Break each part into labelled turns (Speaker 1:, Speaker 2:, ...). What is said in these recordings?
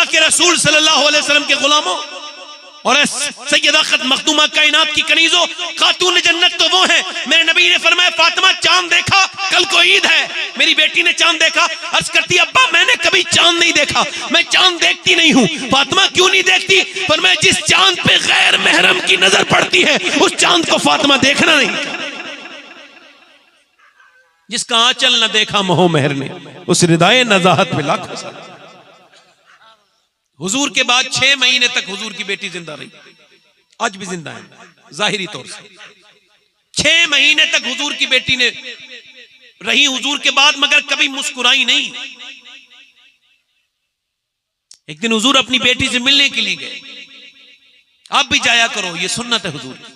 Speaker 1: के रसूल सल्लल्लाहु अलैहि वसल्लम के गुलामों और सैयदा खत मखदूमा कायनात की कनीजों, खातून जन्नत तो वो है। मेरे नबी ने फरमाया फातिमा चांद देखा, कल को ईद है। मेरी बेटी ने चांद देखा, अर्ज करती अब्बा मैंने कभी चांद नहीं देखा, मैं चांद देखती नहीं हूँ। फातिमा क्यों नहीं देखती? फरमाया जिस चांद पे गैर महरम की नजर पड़ती है उस चांद को फातिमा देखना नहीं। जिसका आंचल न देखा मोह मेहर ने, उस हृदय नजाहत पे लाखों सलाम। हुजूर के बाद 6 महीने तक हुजूर की बेटी जिंदा रही, आज भी जिंदा है जाहिरी तौर से। 6 महीने तक हुजूर की बेटी ने रही हुजूर के बाद, मगर कभी मुस्कुराई नहीं। एक दिन हुजूर अपनी बेटी से मिलने के लिए गए। आप भी जाया करो, ये सुन्नत है हुजूर की।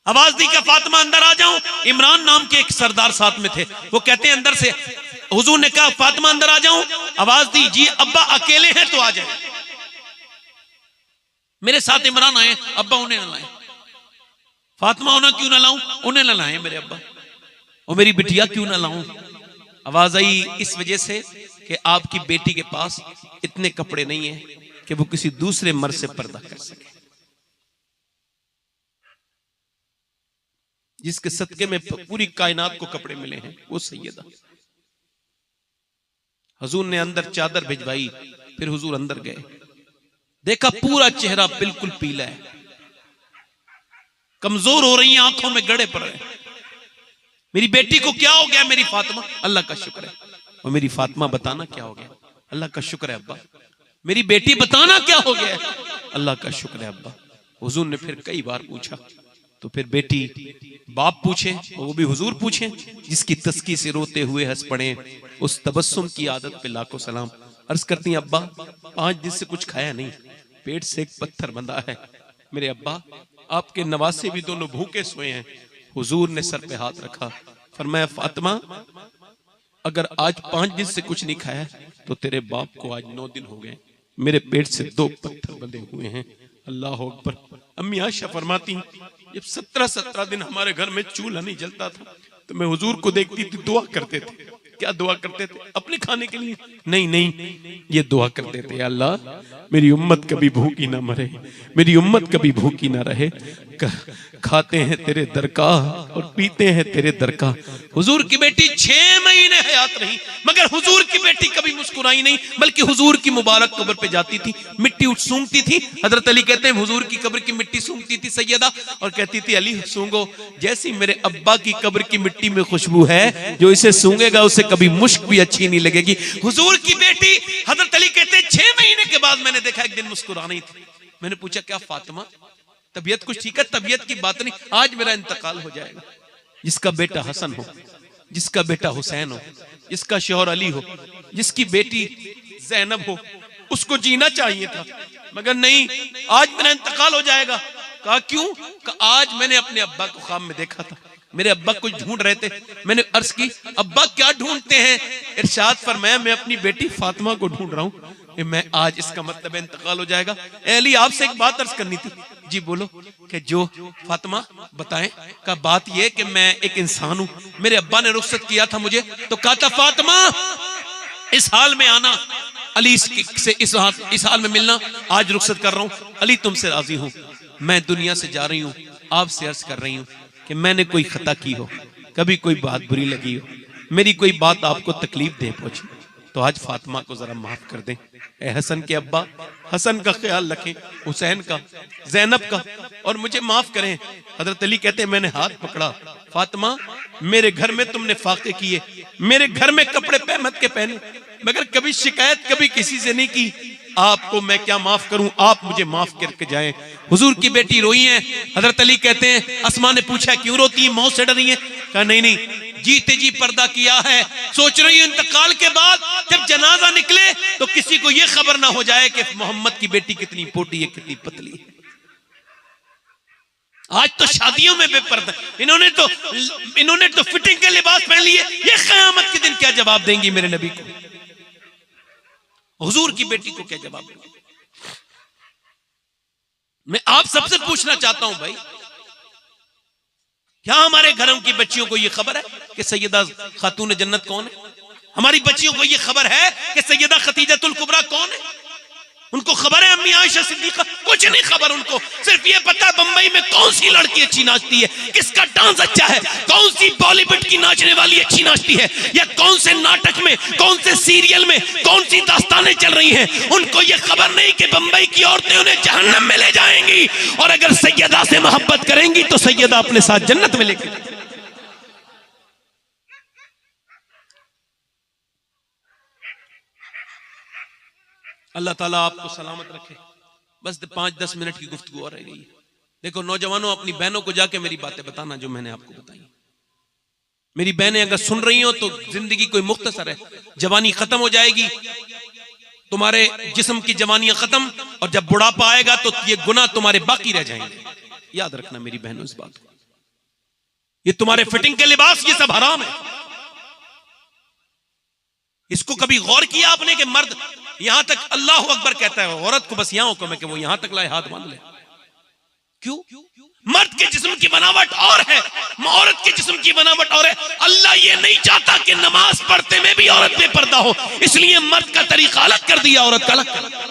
Speaker 1: आवाज दी कि फातिमा अंदर आ जाऊं। इमरान नाम के एक सरदार साथ में थे, वो कहते हैं अंदर से हुजूर ने कहा फातिमा अंदर आ जाऊं। आवाज दी जी अब्बा अकेले हैं तो आ जाए। मेरे साथ इमरान आए, अब्बा उन्हें न लाए। फातिमा उन्हें क्यों ना लाऊं? उन्हें न लाए मेरे अब्बा। और मेरी बिटिया क्यों ना लाऊं? आवाज आई इस वजह से कि आपकी बेटी के पास इतने कपड़े नहीं है कि वो किसी दूसरे मर्द से पर्दा कर सके। जिसके सदके में पूरी कायनात को कपड़े मिले हैं वो सैयदा। हुजूर ने अंदर चादर भिजवाई, फिर हुजूर अंदर गए, देखा पूरा चेहरा बिल्कुल पीला है, कमजोर हो रही हैं, आंखों में गड़े पड़ रहे हैं। मेरी बेटी को क्या हो गया? मेरी फातिमा। अल्लाह का शुक्र है। और मेरी फातिमा बताना क्या हो गया? अल्लाह का शुक्र है अब्बा। मेरी बेटी बताना क्या हो गया? अल्लाह का शुक्र है अब्बा। हुजूर ने फिर कई बार पूछा, तो फिर बेटी बाप पूछे, वो भी हुजूर पूछे, जिसकी तस्की से रोते हुए हंस पड़े, उस तबस्सुम की आदत पे लाखों सलाम। अर्ज करती हैं अब्बा 5 दिन से कुछ खाया नहीं, पेट से एक पत्थर बंधा है। मेरे अब्बा आपके नवासे भी दोनों भूखे सोए हैं। हुजूर ने सर पे हाथ रखा, फरमाया फातिमा अगर आज 5 दिन से कुछ नहीं खाया तो तेरे बाप को आज 9 दिन हो गए, मेरे पेट से 2 पत्थर बंधे हुए हैं। अल्लाह अकबर। अम्मी आयशा फरमाती जब 17 दिन हमारे घर में चूल्हा नहीं जलता था तो मैं हुजूर को देखती थी, दुआ करते थे। क्या दुआ करते थे? अपने खाने के लिए नहीं, ये दुआ करते थे अल्लाह मेरी उम्मत कभी भूखी ना मरे, मेरी उम्मत कभी भूखी ना रहे। खाते हैं तेरे दर का और पीते हैं तेरे दर का। हुजूर की बेटी 6 महीने हयात रही, मगर हुजूर की बेटी कभी मुस्कुराई नहीं, बल्कि हुजूर की मुबारक कब्र पे जाती थी, मिट्टी सूंघती थी। हजरत अली कहते हैं हुजूर की कब्र की मिट्टी सूंघती थी सैयदा, और कहती थी अली सूंघो, जैसी मेरे अब्बा की कब्र की मिट्टी में खुशबू है, जो इसे सूंघेगा उसे कभी मुश्क भी अच्छी नहीं लगेगी। हुजूर की बेटी हजरत अली कहते हैं 6 महीने के बाद मैंने देखा एक दिन मुस्कुरा नहीं थी। मैंने पूछा क्या फातिमा तबीयत कुछ ठीक है? तबीयत की बात नहीं, आज मेरा इंतकाल हो जाएगा। जिसका बेटा हसन हो, जिसका बेटा हुसैन हो, जिसका शौहर अली हो, जिसकी बेटी जैनब हो, उसको जीना चाहिए था, मगर नहीं, आज मेरा इंतकाल हो जाएगा। कहा क्यों? कहा आज मैंने अपने अब्बा को ख्वाब में देखा था, मेरे अब्बा कुछ ढूंढ रहे थे। मैंने अर्ज की अब्बा क्या ढूंढते हैं? इरशाद फरमाया मैं अपनी बेटी फातिमा को ढूंढ रहा हूं। मैं आज इसका मतलब इंतकाल हो जाएगा। अली आपसे एक बात अर्ज करनी थी। जी बोलो। कि जो फातिमा बताएं। का बात यह कि मैं एक इंसान हूं, मेरे अब्बा ने रुखसत किया था मुझे, तो कहा था फातिमा इस हाल में आना, अली से इस हाल में मिलना, आज रुखसत कर रहा हूं, अली तुमसे राजी हूं, मैं दुनिया से जा रही हूं, आपसे अर्ज कर रही हूं कि मैंने कोई खता की हो, कभी कोई बात बुरी लगी हो, मेरी कोई बात आपको तकलीफ दे पहुंची, तो आज फातिमा को जरा माफ कर दें। ए हसन के अब्बा, हसन का ख्याल रखें, हुसैन का, जैनब का, और मुझे माफ करें। हजरत अली कहते हैं मैंने हाथ पकड़ा, फातिमा मेरे घर में तुमने फाके किए, मेरे घर में कपड़े पहमत के पहने, मगर कभी शिकायत कभी किसी से नहीं की, आपको मैं क्या माफ करूं, आप मुझे माफ करके जाएं। हुजूर की बेटी रोई है। हजरत अली कहते हैं अस्मा ने पूछा क्यों रोती है, मौत से डरी है? कहा नहीं, जीते जी पर्दा किया है, सोच रही हूं इंतकाल के बाद जब जनाजा निकले तो किसी को यह खबर ना हो जाए कि मोहम्मद की बेटी कितनी पोटी है, कितनी पतली है। आज तो शादियों में बेपर्दा, इन्होंने तो फिटिंग के लिबास पहन लिए, ये क़यामत के दिन क्या जवाब देंगी मेरे नबी को, हुजूर की बेटी को क्या जवाब देंगी? मैं आप सबसे पूछना चाहता हूं भाई, क्या हमारे घरों की बच्चियों को यह खबर है कि सैयदा खातून जन्नत कौन है? हमारी बच्चियों को यह खबर है कि सैयदा खतीजतुल कुबरा कौन है? खबर है अम्मी आयशा सिद्दीका? कुछ नहीं खबर उनको, सिर्फ ये पता है बंबई में कौन सी लड़की अच्छी नाचती है, किसका डांस अच्छा है, कौन सी बॉलीवुड की नाचने वाली अच्छी नाचती है, या कौन से नाटक में, कौन से सीरियल में कौन सी दास्तानें चल रही हैं। उनको ये खबर नहीं कि बंबई की औरतें उन्हें जहन्नम में ले जाएंगी, और अगर सैयदा से मोहब्बत करेंगी तो सैयदा अपने साथ जन्नत में लेके जाएगी। अल्लाह ताला आपको सलामत रखे। बस 5-10 मिनट की गुफ्तगू और रह गई है। देखो नौजवानों, अपनी बहनों को जाके मेरी बातें बताना जो मैंने आपको बताई। मेरी बहनें अगर सुन रही हो तो जिंदगी कोई मुख्तसर है, जवानी खत्म हो जाएगी, तुम्हारे जिस्म की जवानियां खत्म, और जब बुढ़ापा आएगा तो ये गुनाह तुम्हारे बाकी रह जाएंगे। याद रखना मेरी बहनों इस बात को। ये तुम्हारे फिटिंग के लिबास, ये सब हराम है। इसको कभी गौर किया आपने कि मर्द यहां तक अल्लाह अकबर कहता है, औरत को बस यहां हुक्म है कि वो यहां तक लाए, हाथ बांध ले। क्यों? मर्द के जिस्म की बनावट और है, औरत के जिस्म की बनावट और है। अल्लाह ये नहीं चाहता कि नमाज पढ़ते में भी औरत बेपर्दा हो, इसलिए मर्द का तरीका अलग कर दिया, औरत का अलग कर दिया।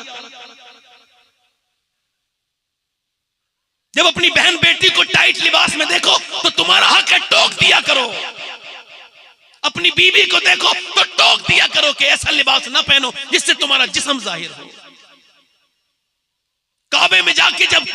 Speaker 1: जब अपनी बहन बेटी को टाइट लिबास में देखो तो तुम्हारा हक है, टोक दिया करो। अपनी बीवी को देखो तो टोक दिया करो कि ऐसा लिबास ना पहनो जिससे तुम्हारा जिस्म जाहिर हो। काबे में जाके जब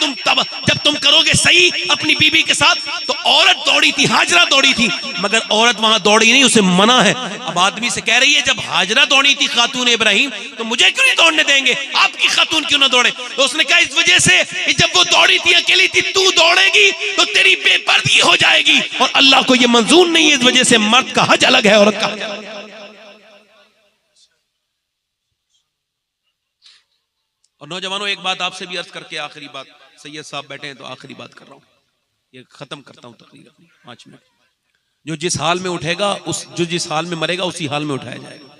Speaker 1: तुम करोगे सही अपनी बीवी के साथ, तो औरत दौड़ी थी, हाजरा दौड़ी थी, मगर औरत वहां दौड़ी नहीं, उसे मना है। अब आदमी से कह रही है जब हाजरा दौड़ी थी खातून इब्राहिम, तो मुझे क्यों नहीं दौड़ने देंगे, आपकी खातून क्यों ना दौड़े? तो उसने कहा इस वजह से जब वो दौड़ी थी, अकेली थी, तू दौड़ेगी तो तेरी बेपर्दगी हो जाएगी, और अल्लाह को यह मंजूर नहीं है। इस वजह से मर्द का हज अलग है, औरत का हज अलग है। और नौजवानों, एक बात आपसे भी अर्ज करके आखिरी बात, सैयद साहब बैठे हैं तो आखिरी बात कर रहा हूं, ये खत्म करता हूं तकरीर अपनी 5 मिनट। जो जिस हाल में उठेगा, जो जिस हाल में मरेगा उसी हाल में उठाया जाएगा।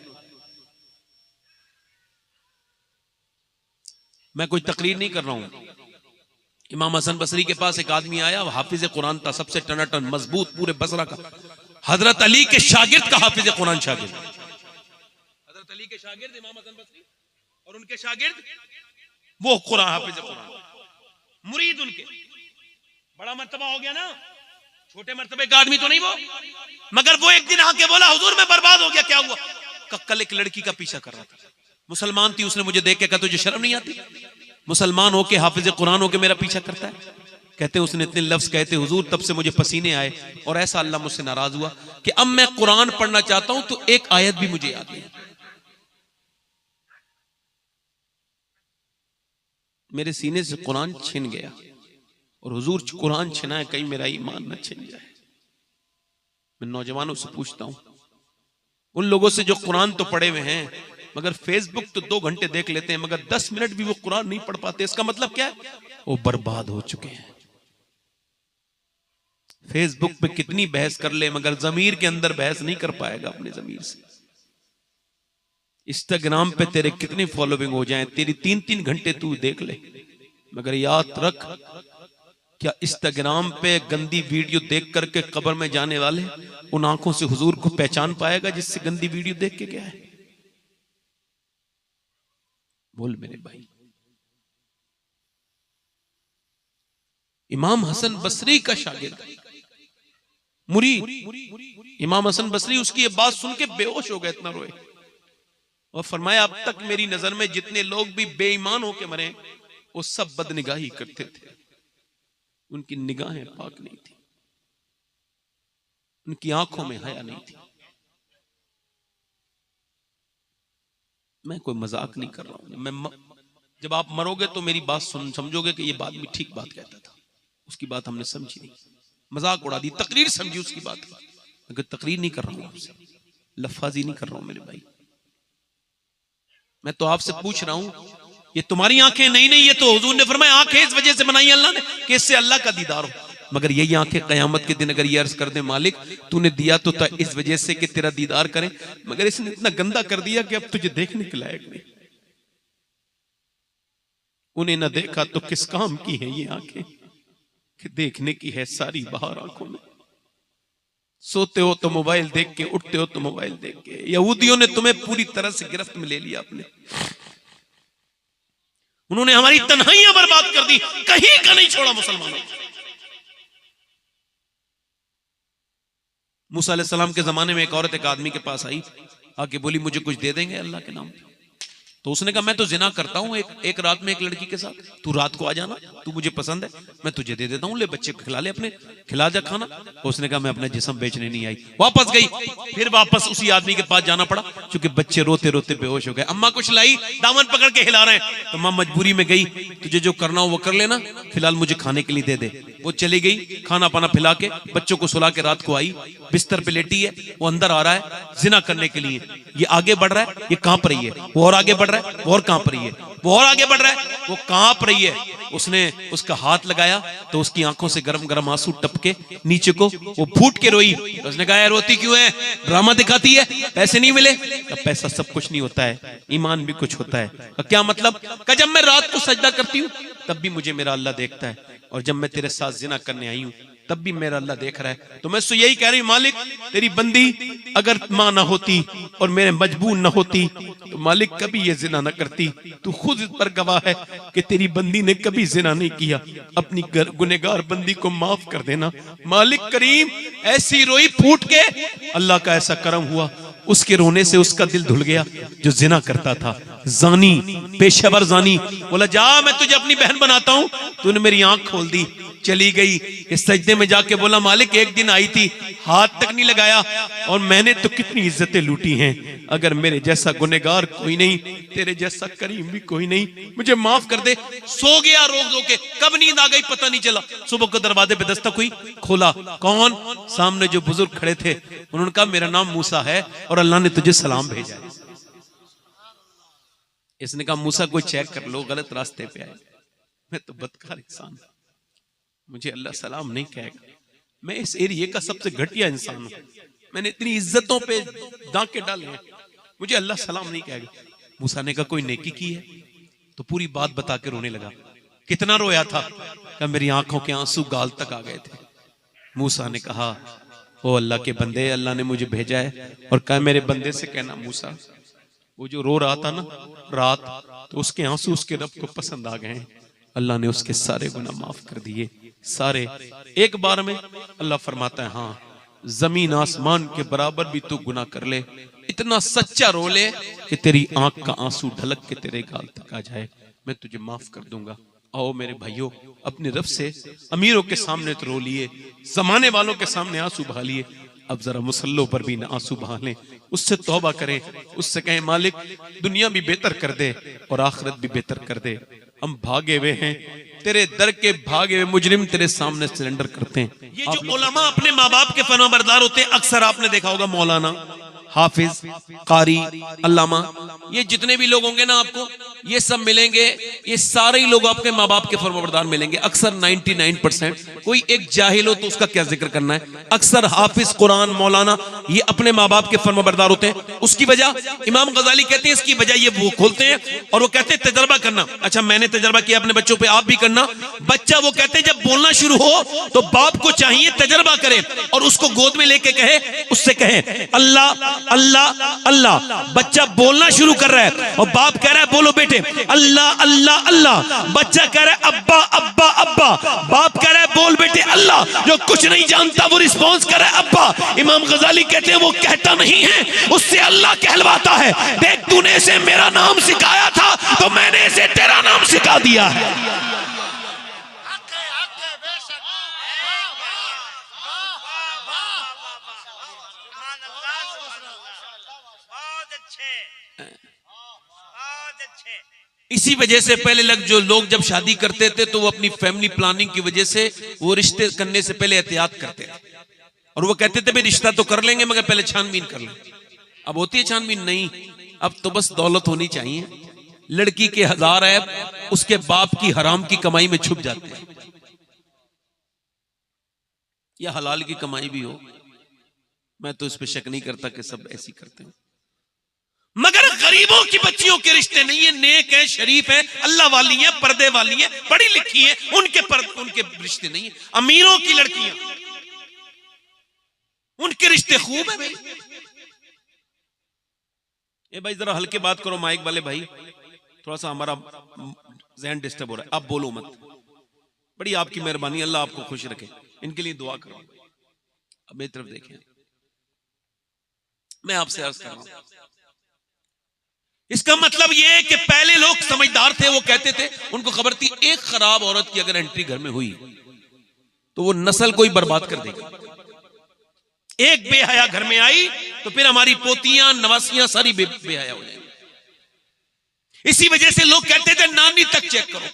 Speaker 1: मैं कोई तकरीर नहीं कर रहा हूं। इमाम हसन बसरी के पास एक आदमी आया, हाफिज कुरान था, सबसे टनाटन मजबूत पूरे बसरा का, हजरत अली के शागिर्द का हाफिज कुरान शागिर्द, हजरत अली के शागिर्द इमाम हसन बसरी, और उनके शागिर्द वो कुरान हाफिज कुरान, मुरीद उनके। बड़ा मर्तबा हो गया ना, छोटे मर्तबे का आदमी तो नहीं वो, मगर वो एक दिन आके बोला हुजूर मैं बर्बाद हो गया। क्या हुआ? कल एक लड़की का पीछा कर रहा था, मुसलमान थी, उसने मुझे देख के कहा तुझे शर्म नहीं आती, मुसलमान होके हाफिज कुरान होके मेरा पीछा करता है? कहते उसने इतने लफ्ज कहते हुजूर तब से मुझे पसीने आए, और ऐसा अल्लाह मुझसे नाराज हुआ कि अब मैं कुरान पढ़ना चाहता हूं तो एक आयत भी मुझे याद नहीं। मेरे सीने से कुरान छिन गया, और हुजूर कुरान छिना है, कहीं मेरा ईमान न छिन जाए। मैं नौजवानों से पूछता हूं, उन लोगों से जो कुरान तो पढ़े हुए हैं, मगर फेसबुक तो 2 घंटे देख लेते हैं, मगर 10 मिनट भी वो कुरान नहीं पढ़ पाते, इसका मतलब क्या है? वो बर्बाद हो चुके हैं। फेसबुक पे कितनी बहस कर ले, मगर जमीर के अंदर बहस नहीं कर पाएगा अपने जमीर से। इंस्टाग्राम पे तेरे कितनी फॉलोइंग हो जाए, तेरी 3-3 घंटे तू देख ले, मगर याद रख, क्या इंस्टाग्राम पे गंदी वीडियो देख करके कब्र में जाने वाले उन आंखों से हुजूर को पहचान पाएगा जिससे गंदी वीडियो देख के गया है? बोल मेरे भाई। इमाम हसन बसरी का शागिर्द, मुरीद इमाम हसन बसरी, उसकी ये बात सुन के बेहोश हो गए, इतना रोए, और फरमाया अब तक मेरी नजर में जितने लोग भी बेईमान होके मरे वो सब बदनिगाही करते थे, उनकी निगाहें पाक नहीं थी, उनकी आंखों में हया नहीं थी। मैं कोई मजाक नहीं कर रहा हूं। जब आप मरोगे तो मेरी बात समझोगे कि ये बात भी ठीक बात कहता था, उसकी बात हमने समझी नहीं, मजाक उड़ा दी, तकरीर समझी उसकी बात, अगर तकरीर नहीं कर रहा हूं आपसे, लफाजी नहीं कर रहा हूं मेरे भाई। मैं तो आपसे पूछ रहा हूं, ये तुम्हारी आंखें नहीं, ये तो हुजूर ने फरमाया आंखें इस वजह से बनाई अल्लाह ने कि इससे अल्लाह का दीदार हो, मगर यही आंखें कयामत के दिन अगर ये अर्ज कर दे मालिक तूने दिया तो था इस वजह से कि तेरा दीदार करें, मगर इसने इतना गंदा कर दिया कि अब तुझे देखने के लायक नहीं। उन्हें न देखा तो किस काम की है ये आंखें कि देखने की है सारी बाहर आंखों में। सोते हो तो मोबाइल देख के, उठते हो तो मोबाइल देख के। यहूदियों ने तुम्हें पूरी तरह से गिरफ्त में ले लिया अपने, उन्होंने हमारी तन्हाइयां बर्बाद कर दी, कहीं का नहीं छोड़ा मुसलमानों। मूसा अलैहिस्सलाम के जमाने में एक औरत एक आदमी के पास आई, आके बोली मुझे कुछ दे देंगे अल्लाह के नाम पे? तो उसने कहा मैं तो जिना करता हूं एक रात में एक लड़की के साथ, तू रात को आ जाना, तू मुझे पसंद है, मैं तुझे दे देता हूं, ले बच्चे को खिला ले, अपने खिला जा खाना। उसने कहा मैं अपना जिस्म बेचने नहीं आई, वापस गई, फिर वापस उसी आदमी के पास जाना पड़ा, क्योंकि बच्चे रोते रोते बेहोश हो गए। अम्मा कुछ लाई, दामन पकड़ के हिला रहे हैं, तो मां मजबूरी में गई, तुझे जो करना हो वो कर लेना, फिलहाल मुझे खाने के लिए दे दे। वो चली गई, खाना पाना खिला के बच्चों को सुला के रात को आई, बिस्तर पे लेटी है, वो अंदर आ रहा है जिना करने के लिए, ये आगे बढ़ रहा है, ये कांप रही है, वो और आगे बढ़ रहा है, वो और कांप रही है, वो और आगे बढ़ रहा है, वो कांप रही है। उसने उसका हाथ लगाया तो उसकी आंखों से गरम गरम आंसू टपके नीचे को, वो फूट के रोई। उसने कहा रोती क्यों है, ड्रामा दिखाती है, पैसे नहीं मिले? पैसा सब कुछ नहीं होता है, ईमान भी कुछ होता है। क्या मतलब? जब मैं रात को सजदा करती हूँ तब भी मुझे मेरा अल्लाह देखता है, और जब मैं तेरे साथ जिना करने आई हूँ तब भी मेरा अल्लाह देख रहा है। तो मैं तो यही कह रही हूं, मालिक तेरी बंदी अगर मां ना होती और मेरे मजबूर ना होती तो मालिक कभी ये जिना ना करती। तू खुद इस पर गवाह है कि तेरी बंदी ने कभी जिना नहीं किया, अपनी गुनहगार बंदी को माफ कर देना। मालिक करीम ऐसी रोई फूट के, अल्लाह का ऐसा करम हुआ, उसके रोने से उसका दिल धुल गया जो जिना करता था, जानी, पेशेवर जानी। बोला जा मैं तुझे अपनी बहन बनाता हूं, तूने मेरी आंख खोल दी। चली गई, इस सजदे में जाके बोला मालिक एक दिन आई थी, हाथ तक नहीं लगाया, और मैंने तो कितनी इज्जतें लूटी हैं, अगर मेरे जैसा गुनहगार कोई नहीं, तेरे जैसा करीम भी कोई नहीं, मुझे माफ कर दे। सो गया रो रो के, कब नींद आ गई पता नहीं चला। सुबह को दरवाजे पे दस्तक हुई, खोला, कौन? सामने जो बुजुर्ग खड़े थे, उन्होंने कहा मेरा नाम मूसा है और अल्लाह ने तुझे सलाम भेजा है। इसने कहा मूसा कोई चेक कर लो, गलत रास्ते पे आए, मैं तो बदकार इंसान, मुझे अल्लाह सलाम नहीं कहेगा, मैं इस एरिया का सबसे घटिया इंसान हूं, मैंने इतनी इज्जतों पे डांके डाले हैं, मुझे अल्लाह सलाम नहीं कहेगा। मूसा ने कहा कोई नेकी की है? तो पूरी बात बता के रोने लगा। कितना रोया था? कहा मेरी आंखों के आंसू गाल तक आ गए थे। मूसा ने कहा ओ अल्लाह के बंदे, अल्लाह ने मुझे भेजा है और कहा मेरे बंदे से कहना मूसा, वो जो रो रहा था ना रात, तो उसके आंसू उसके रब को पसंद आ गए, अल्लाह ने उसके सारे गुनाह माफ कर दिए, सारे एक बार में। अल्लाह फरमाता है हाँ, जमीन आसमान के बराबर भी तू गुनाह कर ले, इतना सच्चा रो ले कि तेरी आंख का आंसू ढलक के तेरे गाल तक आ जाए, मैं तुझे माफ कर दूंगा। आओ मेरे भाइयों, अपने रब से अमीरों के सामने तो रो लिए, जमाने वालों के सामने आंसू बहा लिए, अब जरा मुसल्लों पर भी न आंसू बहा लें, उससे तौबा करें, उससे कहें मालिक दुनिया भी बेहतर कर दे और आखिरत भी बेहतर कर दे। हम भागे हुए हैं, तेरे दर के भागे हुए मुजरिम तेरे सामने सिलेंडर करते हैं। ये जो उलमा अपने माँ बाप के फरमाबरदार होते हैं, अक्सर आपने देखा होगा मौलाना, हाफिज, कारी, अल्लामा, ये जितने भी लोग होंगे ना आपको, ये सब मिलेंगे, ये सारे ही लोग आपके माँ बाप के फरमाबरदार मिलेंगे। अक्सर 99%। कोई एक जाहिल हो तो उसका क्या जिक्र करना है। अक्सर हाफिज, कुरान, मौलाना, ये अपने माँ बाप के फरमाबरदार होते हैं। उसकी वजह इमाम गजाली कहते हैं, इसकी वजह ये वो खोलते हैं और वो कहते हैं तजर्बा करना। अच्छा मैंने तजर्बा किया अपने बच्चों पे, आप भी करना। बच्चा वो कहते हैं जब बोलना शुरू हो तो बाप को चाहिए तजर्बा करे और उसको गोद में लेके कहे, उससे कहे अल्लाह अल्लाह अल्लाह। बच्चा बोलना शुरू कर रहा है और बाप कह रहा है बोलो बेटे अल्लाह अल्लाह अल्लाह। बच्चा कह रहा है अब्बा अब्बा अब्बा, बाप कह रहा है बोल बेटे अल्लाह। जो कुछ नहीं जानता वो रिस्पॉन्स कर रहा है अब्बा। इमाम गजाली कहते हैं वो कहता नहीं है, उससे अल्लाह कहलवाता है। देख तूने इसे मेरा नाम सिखाया था तो मैंने इसे तेरा नाम सिखा दिया है। इसी वजह से पहले जो लोग जब शादी करते थे तो वो अपनी फैमिली प्लानिंग की वजह से वो रिश्ते करने से पहले एहतियात करते थे और वो कहते थे भाई रिश्ता तो कर लेंगे मगर पहले छानबीन कर लेंगे। अब होती है छानबीन? नहीं, अब तो बस दौलत होनी चाहिए। लड़की के 1000 ऐप उसके बाप की हराम की कमाई में छुप जाते हैं, या हलाल की कमाई भी हो, मैं तो इस पे शक नहीं करता कि सब ऐसी करते हैं। मगर गरीबों की बच्चियों के रिश्ते नहीं है, नेक है, शरीफ है, अल्लाह वाली है, पर्दे वाली है, पढ़ी लिखी है, उनके रिश्ते नहीं है। अमीरों की लड़कियां, उनके रिश्ते खूब है भाई। ए भाई जरा हल्के बात करो, माइक वाले भाई, थोड़ा सा हमारा जहन डिस्टर्ब हो रहा है, आप बोलो मत, बड़ी आपकी मेहरबानी, अल्लाह आपको खुश रखे, इनके लिए दुआ करो। अब मेरी तरफ देखें, मैं आपसे अर्ज कर रहा हूं, इसका मतलब यह है कि पहले लोग समझदार थे, वो कहते थे, उनको खबर थी एक खराब औरत की अगर एंट्री घर में हुई तो वो नस्ल कोई बर्बाद कर देगी। एक बेहया घर में आई तो फिर हमारी पोतियां नवासियां सारी बेहया हो जाएंगी। इसी वजह से लोग कहते थे नानी तक चेक करो,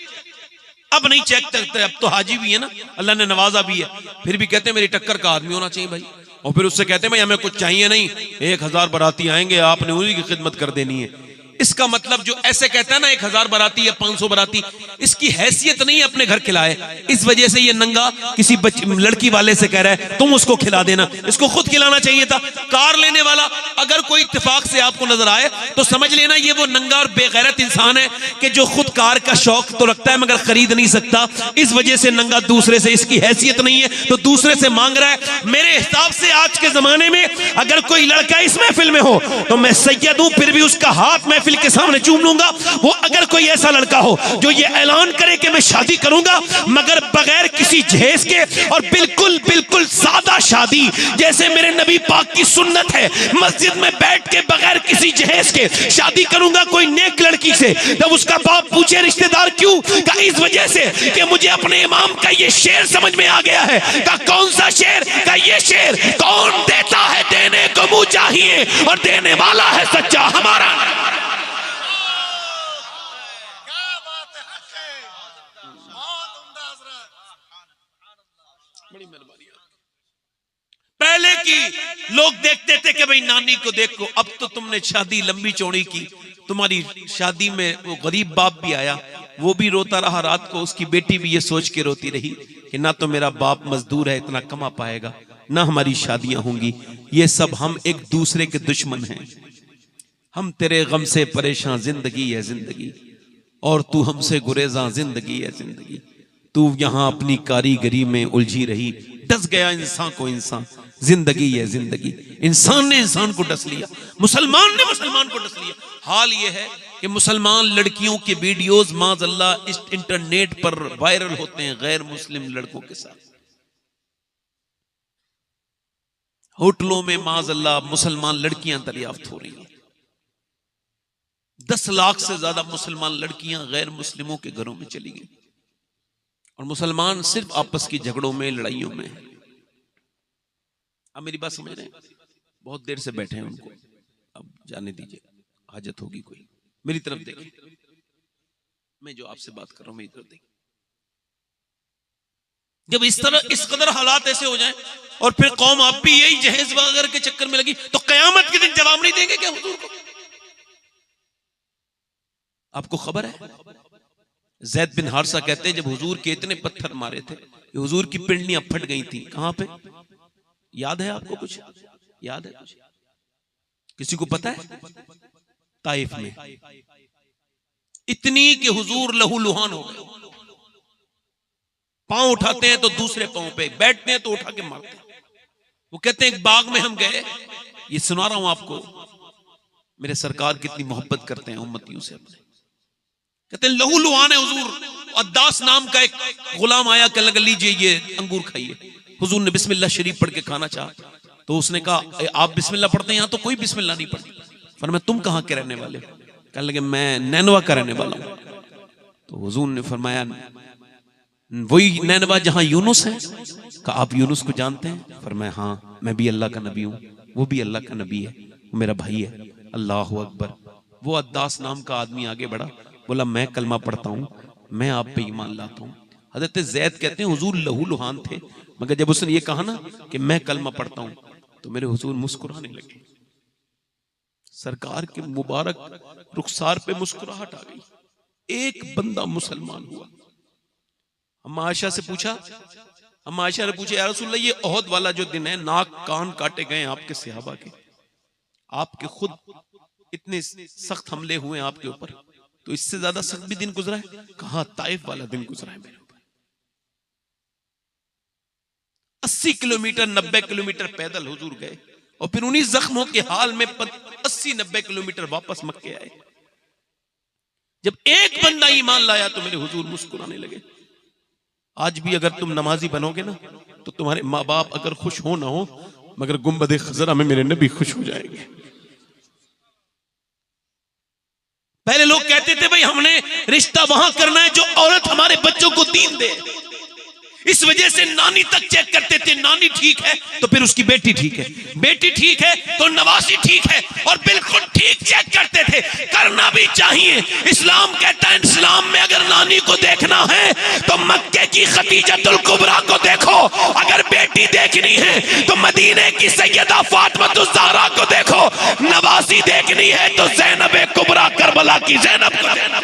Speaker 1: अब नहीं चेक करते, अब तो हाजी भी है ना, अल्लाह ने नवाजा भी है, फिर भी कहते हैं मेरी टक्कर का आदमी होना चाहिए भाई, और फिर उससे कहते हैं भाई हमें कुछ चाहिए नहीं, 1000 बाराती आएंगे, आपने उन्हीं की खिदमत कर देनी है। इसका मतलब जो ऐसे कहता है ना 1000 बाराती या 500 बाराती, इसकी हैसियत नहीं अपने घर खिलाए, इस वजह से ये नंगा किसी लड़की वाले से कह रहा है तुम उसको खिला देना, इसको खुद खिलाना चाहिए था। कार लेने वाला अगर कोई इत्तेफाक से आपको नजर आए तो समझ लेना ये वो नंगा और बेगैरत इंसान है कि जो खुद कार का शौक तो रखता है मगर खरीद नहीं सकता, इस वजह से नंगा दूसरे से, इसकी हैसियत नहीं है तो दूसरे से मांग रहा है। मेरे हिसाब से आज के जमाने में अगर कोई लड़का इस महफिल में हो तो मैं सैयद हूं, फिर भी उसका हाथ महफिल के सामने चूम लूंगा। वो अगर कोई ऐसा लड़का हो जो ये ऐलान करे कि मैं शादी करूंगा मगर बगैर किसी जहेज के, और बिल्कुल बिल्कुल सादा शादी जैसे मेरे नबी पाक की सुन्नत है, मस्जिद में बैठ के बगैर किसी जहेज के शादी करूंगा कोई नेक लड़की से, तब उसका बाप पूछे रिश्तेदार क्यों, का इस वजह से कि मुझे अपने इमाम का ये शेर समझ में आ गया है। का कौन सा शेर, का ये शेर, कौन देता है देने को मुंह चाहिए और देने वाला है सच्चा हमारा। बड़ी मेहरबानी। पहले की लोग देखते थे कि भाई नानी को देखो, अब तो तुमने शादी लंबी चौड़ी की, तुम्हारी शादी में वो गरीब बाप भी आया, वो भी रोता रहा रात को, उसकी बेटी भी ये सोच के रोती रही कि ना तो मेरा बाप मजदूर है इतना कमा पाएगा, ना हमारी शादियां होंगी। ये सब हम एक दूसरे के दुश्मन हैं, हम तेरे गम से परेशान, जिंदगी है जिंदगी, और तू हमसे गुरेजा, जिंदगी है जिंदगी। तू यहां अपनी कारीगरी में उलझी रही, डस गया इंसान को इंसान, जिंदगी है जिंदगी। इंसान ने इंसान को डस लिया, मुसलमान ने मुसलमान को डस लिया। हाल यह है कि मुसलमान लड़कियों के वीडियोस माज़अल्लाह इस इंटरनेट पर वायरल होते हैं गैर मुस्लिम लड़कों के साथ। होटलों में माज़अल्लाह मुसलमान लड़कियां दरियाफ्त हो रही हैं। 10 लाख से ज्यादा मुसलमान लड़कियां गैर मुस्लिमों के घरों में चली गई, और मुसलमान सिर्फ आपस की झगड़ों में, लड़ाइयों में। अब मेरी बात समझ रहे हैं? बहुत देर से बैठे हैं, उनको अब जाने दीजिए, हाजत होगी कोई। मेरी तरफ देखिए, मैं जो आपसे बात कर रहा हूं मेरी तरफ देखिए। जब इस तरह इस कदर हालात ऐसे हो जाएं और फिर कौम आप भी यही जहेज वगैरह के चक्कर में लगी तो कयामत के दिन जवाब नहीं देंगे क्या हुजूर को? आपको खबर है ज़ैद बिन हारिसा कहते हैं जब हुजूर के इतने पत्थर मारे थे कि हुजूर की पिंडलियां फट गई थी। कहां पे, याद है आपको? कुछ याद है? किसी को पता है? ताइफ में इतनी कि हुजूर लहूलुहान हो गए, पांव उठाते हैं तो दूसरे पांव पे, बैठते हैं तो उठा के मारते हैं। वो कहते हैं एक बाग में हम गए, ये सुना रहा हूं आपको, मेरे सरकार कितनी मोहब्बत करते हैं उम्मतियों से अपने। कहते हैं लहूलुहान है हुजूर, अद्दास नाम का एक गुलाम आया, कहने लगा लीजिए ये अंगूर खाइए। हुजूर ने बिस्मिल्लाह शरीफ पढ़ के खाना चाहा तो उसने कहा आप बिस्मिल्लाह पढ़ते हैं, यहां तो कोई बिस्मिल्लाह नहीं पढ़ती। फरमाया तुम कहां के रहने वाले? कहने लगे मैं नैनवा का रहने वाला हूं। तो हुजूर ने फरमाया वही नैनवा जहां यूनुस है? कहा आप यूनुस को जानते हैं? फरमाया हाँ, मैं भी अल्लाह का नबी हूं, वो भी अल्लाह का नबी है, वो मेरा भाई है। अल्लाह अकबर। वो अद्दास नाम का आदमी आगे बढ़ा, बोला मैं कलमा पढ़ता हूं, मैं आप पे ईमान लाता हूं। हजरत ज़ैद कहते हैं हुजूर लहूलुहान थे, मगर जब उसने ये कहा ना कि मैं कलमा पढ़ता हूं तो मेरे हुजूर मुस्कुराने लगे। सरकार के मुबारक रुखसार पे मुस्कुराहट आ गई। एक बंदा मुसलमान हुआ। अम्मा आयशा से पूछा, अम्मा आयशा ने पूछा या रसूलल्लाह ये ओहद वाला जो दिन है, नाक कान काटे गए आपके सहाबा के, आपके खुद इतने सख्त हमले हुए आपके ऊपर, तो इससे ज्यादा सख्त भी दिन गुजरा है? कहा ताइफ वाला दिन गुजरा है मेरे ऊपर। 80 किलोमीटर 90 किलोमीटर पैदल हुजूर गए और फिर उन्हीं जख्मों के हाल में 80-90 किलोमीटर वापस मक्के आए। जब एक बंदा ईमान लाया तो मेरे हुजूर मुस्कुराने लगे। आज भी अगर तुम नमाजी बनोगे ना तो तुम्हारे माँ बाप अगर खुश हो ना हो, मगर गुंबद खजरा में मेरे नबी खुश हो जाएंगे। पहले लोग कहते थे भाई हमने रिश्ता वहां करना है जो औरत हमारे बच्चों को दीन दे, इस वजह से नानी तक चेक करते थे, नानी ठीक है तो फिर उसकी बेटी ठीक है, बेटी ठीक है तो नवासी ठीक है, और बिल्कुल ठीक चेक करते थे। करना भी चाहिए। इस्लाम कहता है इस्लाम में अगर नानी को देखना है तो मक्के की खदीजतुल कुबरा को देखो, अगर बेटी देखनी है तो मदीने की सैयदा फातिमातुज़ ज़हरा को देखो, नवासी देखनी है तो ज़ैनब कुबरा करबला की ज़ैनब को देखो।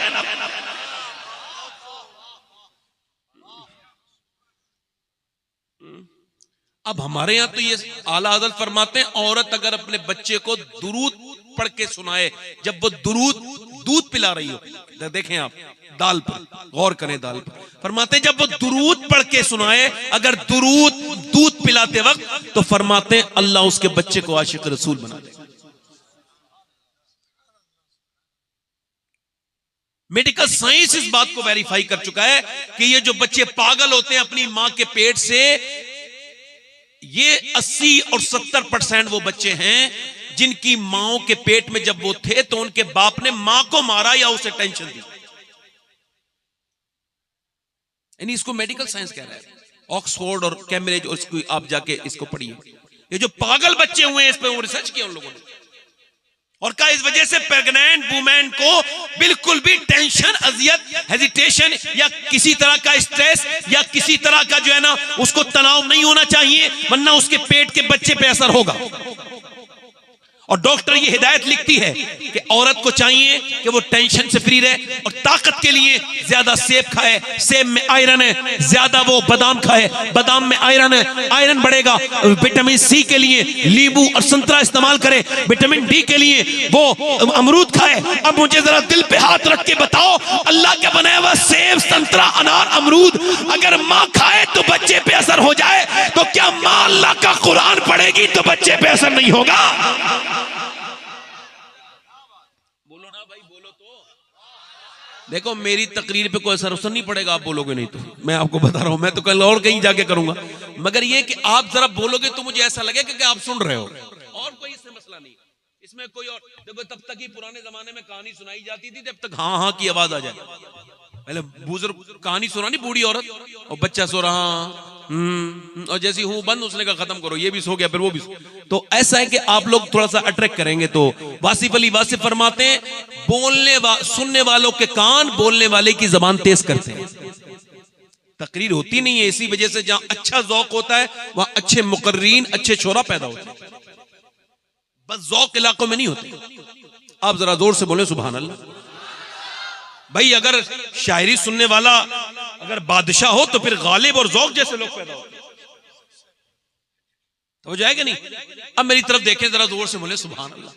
Speaker 1: अब हमारे यहां तो ये आला हज़रत फरमाते हैं औरत अगर अपने बच्चे को दुरूद पढ़ के सुनाए जब वो दुरूद दूध पिला रही हो, तो देखें आप दाल पर गौर करें, दाल पर फरमाते हैं जब वो दुरूद पढ़ के सुनाए, अगर दुरूद दूध पिलाते वक्त, तो फरमाते हैं अल्लाह उसके बच्चे को आशिक रसूल बना दे। मेडिकल साइंस इस बात को वेरीफाई कर चुका है कि ये जो बच्चे पागल होते हैं अपनी मां के पेट से, ये 80 और 70% वो बच्चे हैं जिनकी माओं के पेट में जब वो थे तो उनके बाप ने मां को मारा या उसे टेंशन दी। यानी इसको मेडिकल साइंस कह रहा है, ऑक्सफोर्ड और कैम्ब्रिज, और इसको आप जाके इसको पढ़िए। ये जो पागल बच्चे हुए हैं इस पे वो रिसर्च किया उन लोगों ने, और कहा इस वजह से प्रेग्नेंट वुमेन को बिल्कुल भी टेंशन, अजियत, हेजिटेशन या किसी तरह का स्ट्रेस या किसी तरह का जो है ना उसको तनाव नहीं होना चाहिए, वरना उसके पेट के बच्चे पे असर होगा। और डॉक्टर ये हिदायत लिखती है कि औरत को चाहिए कि वो टेंशन से फ्री रहे, और ताकत के लिए ज्यादा सेब खाए, सेब में आयरन है, ज्यादा वो बादाम खाए, बादाम में आयरन है, आयरन बढ़ेगा। विटामिन सी के लिए नींबू और संतरा इस्तेमाल करे, विटामिन डी के लिए वो अमरूद खाए। अब मुझे जरा दिल पे हाथ रख के बताओ, अल्लाह का बनाया हुआ सेब, संतरा, अनार, अमरूद अगर माँ खाए तो बच्चे पे असर हो जाए, तो क्या माँ अल्लाह का कुरान पढ़ेगी तो बच्चे पे असर नहीं होगा? बोलो ना भाई, बोलो तो। देखो मेरी तकरीर पे कोई असर नहीं पड़ेगा, आप बोलोगे नहीं तो, मैं आपको बता रहा हूं, मैं तो कल और कहीं जाके करूंगा, मगर ये कि आप जरा बोलोगे तो मुझे ऐसा लगेगा कि आप सुन रहे हो, और कोई इससे मसला नहीं। इसमें कोई और देखो, तब तक ही पुराने जमाने में कहानी सुनाई जाती थी जब तक हाँ हाँ की आवाज आ जाए। पहले बुजुर्ग कहानी सुनानी, बूढ़ी औरत और बच्चा सो रहा, और जैसी हूं बंद उसने कहा खत्म करो, ये भी सो गया फिर वो भी सो। तो ऐसा है कि आप लोग थोड़ा सा अट्रैक्ट करेंगे। तो वासिफ अली वासिफ फरमाते हैं सुनने वालों के कान बोलने वाले की जबान तेज करते हैं। तकरीर होती नहीं है, इसी वजह से जहां अच्छा ज़ौक होता है वहां अच्छे मुकर्रीन, अच्छे छोरा पैदा होते हैं, बस ज़ौक इलाकों में नहीं होते। आप जरा जोर से बोले सुभान अल्लाह। भाई अगर शायरी सुनने वाला अगर बादशाह हो तो फिर गालिब और ज़ौक जैसे लोग पैदा होते, तो हो जाएगा नहीं। अब मेरी तरफ देखें जरा, जोर से बोले सुभान अल्लाह।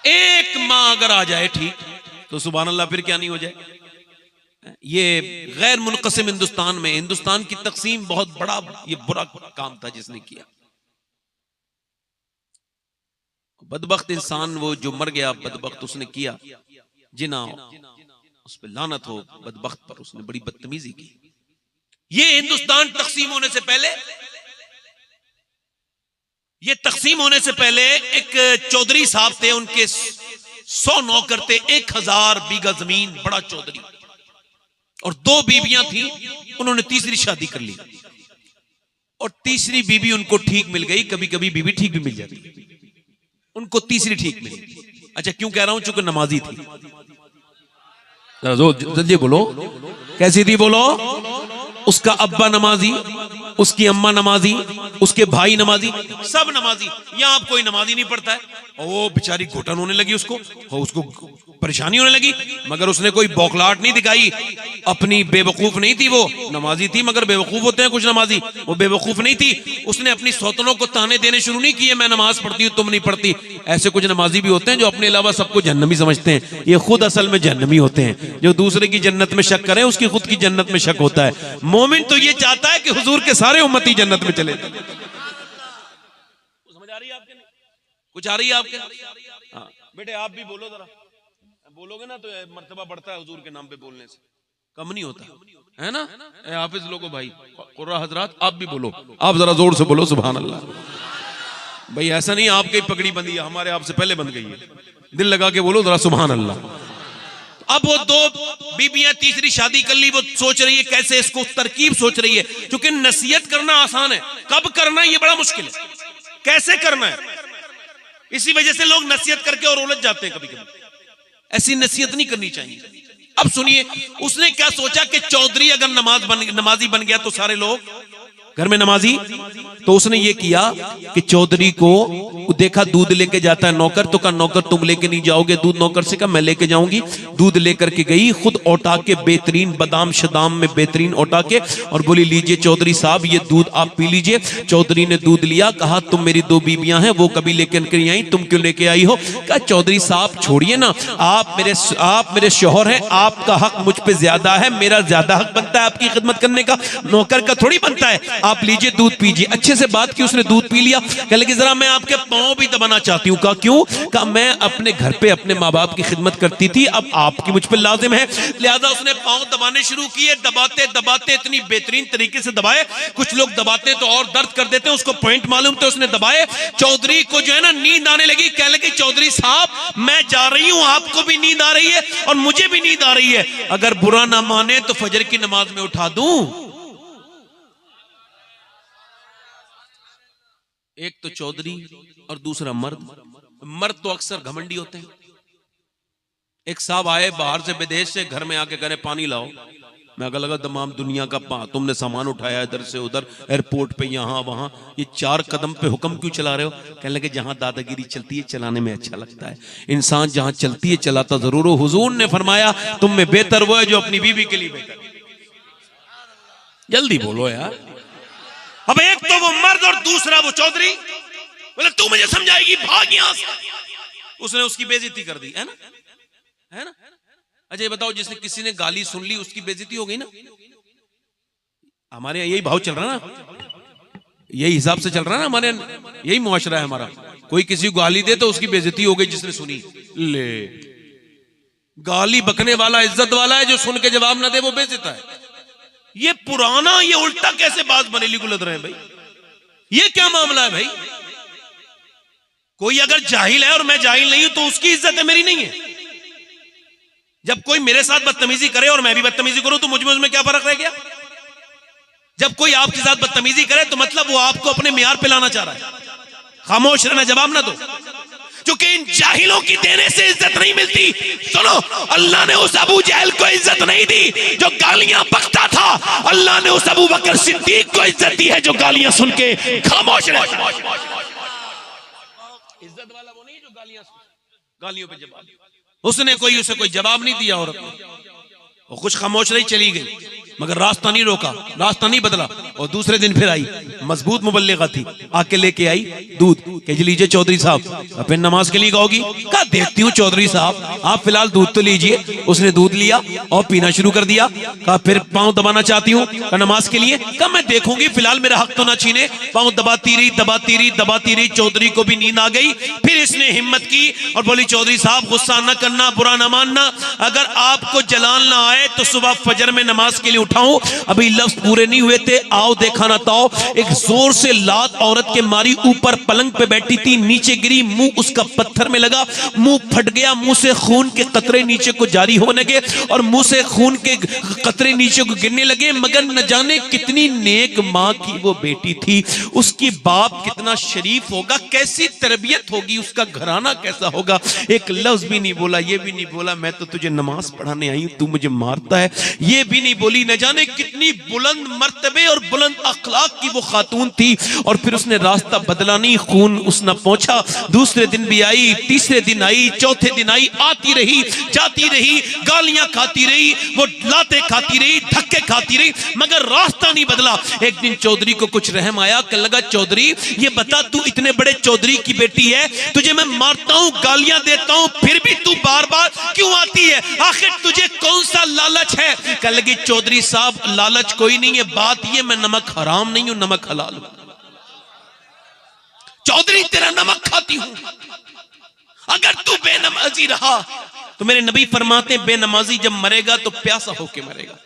Speaker 1: एक माँ अगर आ जाए ठीक तो सुभान अल्लाह, फिर क्या नहीं हो जाए। ये गैर मुनक़सिम हिंदुस्तान की तकसीम बहुत बड़ा ये बुरा काम था जिसने किया। बदबख्त इंसान वो जो मर गया, बदबख्त उसने किया जिना, उस पर लानत हो बदबख्त पर, उसने बड़ी बदतमीजी की। ये हिंदुस्तान तकसीम होने से पहले, ये तकसीम होने से पहले एक चौधरी साहब थे, उनके 100 नौकर थे, 1000 बीघा जमीन, बड़ा चौधरी, और 2 बीबियां थी। उन्होंने तीसरी शादी कर ली, और तीसरी बीबी उनको ठीक मिल गई। कभी कभी बीबी ठीक भी मिल जाती, उनको तीसरी ठीक मिली। अच्छा क्यों कह रहा हूं? चूंकि नमाजी थी। जल्दी बोलो, कैसी थी बोलो? उसका अब्बा नमाजी, उसकी अम्मा नमाजी, उसके भाई नमाजी, सब नमाजी। यहां आप कोई नमाजी नहीं पढ़ता है, और वो बेचारी घुटन होने लगी, उसको परेशानी होने लगी, मगर उसने कोई बौखलाहट नहीं दिखाई। अपनी बेवकूफ नहीं थी, वो नमाजी थी मगर बेवकूफ होते हैं कुछ नमाजी, वो बेवकूफ नहीं थी। उसने अपनी सौतनों को ताने देने शुरू नहीं किए, मैं नमाज पढ़ती हूँ तुम नहीं पढ़ती। ऐसे कुछ नमाजी भी होते हैं जो अपने अलावा सबको जहन्नमी समझते हैं, ये खुद असल में जहन्नमी होते हैं। जो दूसरे की जन्नत में शक करें उसकी खुद की जन्नत में शक होता है। मोमिन तो ये चाहता है कि हुजूर के सारे उम्मती जन्नत में चले। समझ आ रही है आपके? कुछ आ रही है आपके? हाँ बेटे आप भी बोलो जरा, बोलोगे ना तो मर्तबा बढ़ता है हुजूर के नाम पे बोलने से, कम नहीं होता है ना। ए हाफिज लोगो भाई, कुर्रा हजरात, आप भी बोलो, आप जरा जोर से बोलो सुभान अल्लाह। भाई ऐसा नहीं आपकी पगड़ी बंदी है, हमारे आपसे पहले बंद गई है, दिल लगा के बोलो जरा सुभान अल्लाह। अब वो दो बीबियां तीसरी शादी कर ली, वो सोच रही है कैसे इसको तरकीब सोच रही है, क्योंकि नसीहत करना आसान है, कब करना है ये बड़ा मुश्किल है, कैसे करना है। इसी वजह से लोग नसीहत करके और उलझ जाते हैं कभी कभी। ऐसी नसीहत नहीं करनी चाहिए। अब सुनिए उसने क्या सोचा कि चौधरी अगर नमाजी बन गया तो सारे लोग घर में नमाजी, तो उसने ये किया कि चौधरी को देखा दूध लेके जाता है नौकर, तो कहा नौकर तुम लेके नहीं जाओगे दूध, नौकर से कहा मैं लेके जाऊंगी। दूध लेकर के गई, खुद औटा के बेहतरीन बादाम शदाम में बेहतरीन औटा के, और बोली लीजिए चौधरी साहब ये दूध आप पी लीजिए। चौधरी ने दूध लिया, कहा तुम मेरी दो बीबियां हैं वो कभी लेकर नहीं आई, तुम क्यों लेके आई हो। कहा चौधरी साहब छोड़िए ना, आप मेरे शौहर हैं, आपका हक मुझ पे ज्यादा है, मेरा ज्यादा हक बनता है आपकी खिदमत करने का, नौकर का थोड़ी बनता है। आप लीजिए दूध पीजिए। अच्छे से बात की, उसने दूध पी लिया। कह लगी जरा मैं आपके पांव भी दबाना चाहती हूँ। कहा क्यों। कहा मैं अपने घर पे अपने माँ बाप की खिदमत करती थी, अब आपकी मुझ पे लाजिम है, लिहाजा उसने पांव दबाने शुरू किए। दबाते दबाते इतनी बेहतरीन तरीके से दबाए, कुछ लोग दबाते तो और दर्द कर देते हैं, उसको पॉइंट मालूम तो उसने दबाए। चौधरी को जो है ना नींद आने लगी। कह लगी चौधरी साहब मैं जा रही हूँ, आपको भी नींद आ रही है और मुझे भी नींद आ रही है, अगर बुरा ना माने तो फजर की नमाज में उठा दूं। एक तो चौधरी और दूसरा मर्द तो अक्सर घमंडी होते हैं। एक साहब आए बाहर से विदेश से, घर में आके कह रहे पानी लाओ। मैं अगर लगा तमाम दुनिया का तुमने सामान उठाया इधर से उधर, एयरपोर्ट पे यहाँ वहां, ये 4 कदम पे हुक्म क्यों चला रहे हो। कहने लगे जहां दादागिरी चलती है चलाने में अच्छा लगता है, इंसान जहां चलती है चलाता जरूर हो। हुजूर ने फरमाया तुम में बेहतर वो है जो अपनी बीवी के लिए बेहतर। जल्दी बोलो यार। अब एक तो वो मर्द और दूसरा वो चौधरी, बोले तू मुझे समझाएगी, भाग यहां से। उसने उसकी बेइज्जती कर दी, है ना। अच्छा ये बताओ जिसने किसी ने गाली सुन ली उसकी बेइज्जती हो गई ना। हमारे यहाँ यही भाव चल रहा है ना, यही हिसाब से चल रहा है ना हमारे, यही मुआशरा है हमारा। कोई किसी को गाली दे तो उसकी बेइज्जती हो गई जिसने सुनी। ले गाली बकने वाला इज्जत वाला है, जो सुन के जवाब ना दे वो बेइज्जत है। ये पुराना ये उल्टा कैसे बात बनेली गुलद रहे हैं भाई, ये क्या मामला है भाई। कोई अगर जाहिल है और मैं जाहिल नहीं हूं तो उसकी इज्जत है, मेरी नहीं है। जब कोई मेरे साथ बदतमीजी करे और मैं भी बदतमीजी करूं तो मुझ में उसमें क्या फर्क रह गया। जब कोई आपके साथ बदतमीजी करे तो मतलब वो आपको अपने मियार पे लाना चाह रहा है। खामोश रहना, जवाब ना दो, क्योंकि इन जाहिलों की देने से इज्जत नहीं मिलती। सुनो अल्लाह ने उस अबू जहल को इज्जत नहीं दी जो गालियां बकता था, अल्लाह ने उस अबू बकर सिद्दीक को इज्जत दी है जो गालियां सुन के खामोश रहे। इज्जत वाला वो नहीं जो गालियों पे जवाब, उसने उसे कोई जवाब नहीं दिया, औरत वो कुछ खामोश रही चली गई, मगर रास्ता नहीं रोका, रास्ता नहीं बदला। और दूसरे दिन फिर आई, मजबूत मुबल्लिगा थी, आके लेके आई दूध। कह लीजिए चौधरी साहब फिर नमाज के लिए गाओगी। कहा देती हूँ चौधरी साहब, आप फिलहाल दूध तो लीजिए। उसने दूध लिया और पीना शुरू कर दिया। कहा फिर पांव दबाना चाहती हूँ। कहा नमाज के लिए। कहा मैं देखूंगी, फिलहाल मेरा हक तो ना छीने। पांव दबाती रही। चौधरी को भी नींद आ गई। फिर इसने हिम्मत की और बोली चौधरी साहब गुस्सा न करना, बुरा न मानना, अगर आपको जलाल ना आए तो सुबह फजर में नमाज के लिए उठाऊं। अभी लफ्ज पूरे नहीं हुए थे, आओ देखा ना ताओ, एक जोर से लात औरत के मारी, ऊपर पलंग पे बैठी थी, नीचे गिरी, मुंह उसका पत्थर में लगा, मुंह फट गया, मुंह से खून के कतरे नीचे को जारी होने लगे और मुंह से खून के कतरे नीचे को गिरने लगे। मगर न जाने कितनी नेक माँ की वो बेटी थी, उसकी बाप कितना शरीफ होगा, कैसी तरबियत होगी, उसका घराना कैसा होगा। एक लफ्ज भी नहीं बोला, ये भी नहीं बोला मैं तो तुझे नमाज पढ़ाने आई हूं, तू मुझे मारता है, ये भी नहीं बोली। न जाने कितनी बुलंद मर्तबे और बुलंद अखलाक की वो खातून थी। और फिर उसने रास्ता बदला नहीं, खून उस न पहुंचा। दूसरे दिन भी आई, तीसरे दिन आई, चौथे दिन आई, आती रही, जाती रही, गालियां खाती रही, वो लाते खाती रही, धक्के खाती रही, मगर रास्ता नहीं बदला। एक दिन चौधरी को कुछ रहम आया, कह लगा चौधरी ये बता, तू इतने बड़े चौधरी की बेटी है, तुझे मैं मारता हूं, गालियां देता हूं, फिर भी तू बार बार क्यों आती है, आखिर तुझे कौन सा लालच है। कह लगी चौधरी साहब लालच कोई नहीं है, बात ये मैं नमक हराम नहीं हूं, नमक हलाल हूं। चौधरी तेरा नमक खाती हूं, अगर तू बेनमाजी रहा तो मेरे नबी फरमाते हैं बेनमाजी जब मरेगा तो प्यासा होके मरेगा,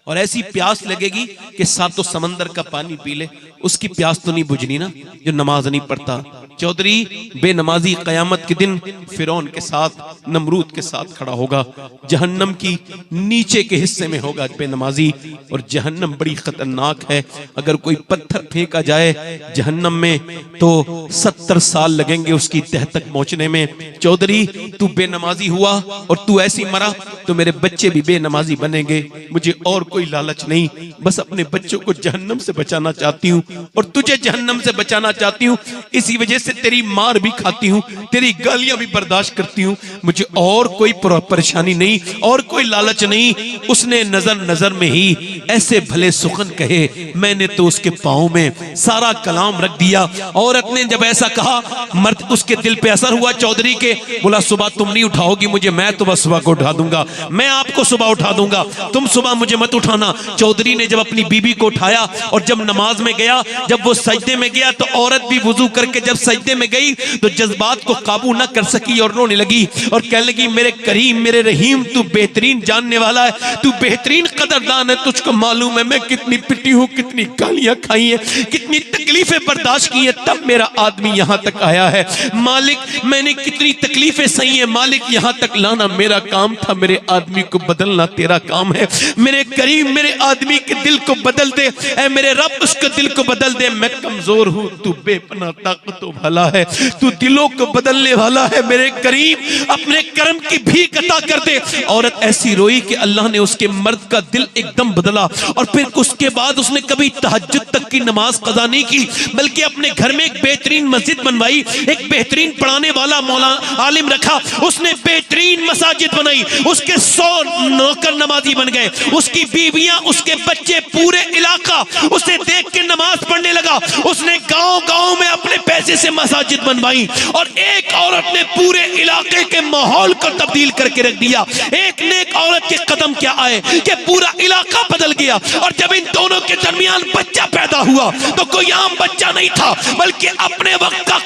Speaker 1: और ऐसी प्यास लगेगी कि सातों समंदर का पानी पी ले, उसकी प्यास तो नहीं बुझनी ना जो नमाज नहीं पढ़ता। चौधरी बेनमाजी कयामत के दिन फिरौन के साथ नमरूद के साथ खड़ा होगा, जहन्नम की नीचे के हिस्से में होगा बेनमाजी, और जहन्नम बड़ी खतरनाक है। अगर कोई पत्थर फेंका जाए जहन्नम में तो 70 साल लगेंगे उसकी तह तक पहुंचने में। चौधरी तू बेनमाजी हुआ और तू ऐसी मरा तो मेरे बच्चे भी बेनमाजी बनेंगे। मुझे और कोई लालच नहीं, बस अपने बच्चों को जहन्नम से बचाना चाहती हूँ और तुझे जहन्नम से बचाना चाहती हूँ। इसी वजह से तेरी मार भी खाती हूँ, तेरी गालियां भी बर्दाश्त करती हूँ। मुझे और कोई परेशानी नहीं और कोई लालच नहीं। उसने नजर नजर में ही ऐसे भले सुखन कहे, मैंने तो उसके पाँव में सारा कलाम रख दिया। औरत ने जब ऐसा कहा मर्द उसके दिल पे असर हुआ चौधरी के, बोला सुबह तुम नहीं उठाओगी मुझे, मैं तो बस सुबह को उठा दूंगा, मैं आपको सुबह उठा दूंगा, तुम सुबह मुझे मत उठाना। चौधरी ने जब अपनी बीबी को उठाया और जब नमाज में गया, जब वो सजदे में गया तो औरत भी वुजू करके जब सजदे में गई तो जज्बात को काबू न कर सकी और रोने लगी और कहने लगी मेरे करीम मेरे रहीम तू बेहतरीन जानने वाला है, तू बेहतरीन कदरदान है, तुझको मालूम है मैं कितनी पिटी हूँ, कितनी गालियां खाई हैं, कितनी तकलीफें बर्दाश्त की हैं, तब मेरा आदमी यहाँ तक आया है। मालिक मैंने कितनी तकलीफें सही है, मालिक यहाँ तक लाना मेरा काम था, मेरे आदमी को बदलना तेरा काम है। मेरे करीम मेरे आदमी के दिल को बदल दे, ऐ मेरे रब उसके दिल को बदल दे। मैं कमजोर हूँ, तू बेपनाह ताकत भला है, तू दिलों को बदलने वाला है। मेरे करीम अपने कर्म की भीख अता कर दे। औरत ऐसी रोई कि अल्लाह ने उसके मर्द का दिल एकदम बदला और फिर उसके बाद उसने कभी तहज्जुद तक की नमाज कज़ा नहीं की, बल्कि अपने घर में एक बेहतरीन मस्जिद बनवाई, एक बेहतरीन पढ़ाने वाला मौला आलिम रखा, उसने बेहतरीन मसाजिद बनाई, उसके 100 नौकर नमाजी बन गए, उसकी बीवियां उसके बच्चे पूरे इलाका उसे देख के नमाज पढ़ने लगा। उसने गांव-गांव में अपने पैसे से मसाजिद बनवाई और एक औरत ने पूरे इलाके के माहौल को तब्दील करके रख दिया। एक नेक औरत के कदम क्या आए कि पूरा इलाका बदल गया। और जब इन दोनों के दरमियान बच्चा पैदा हुआ तो कोई आम बच्चा नहीं था, बल्कि अपने वक्त का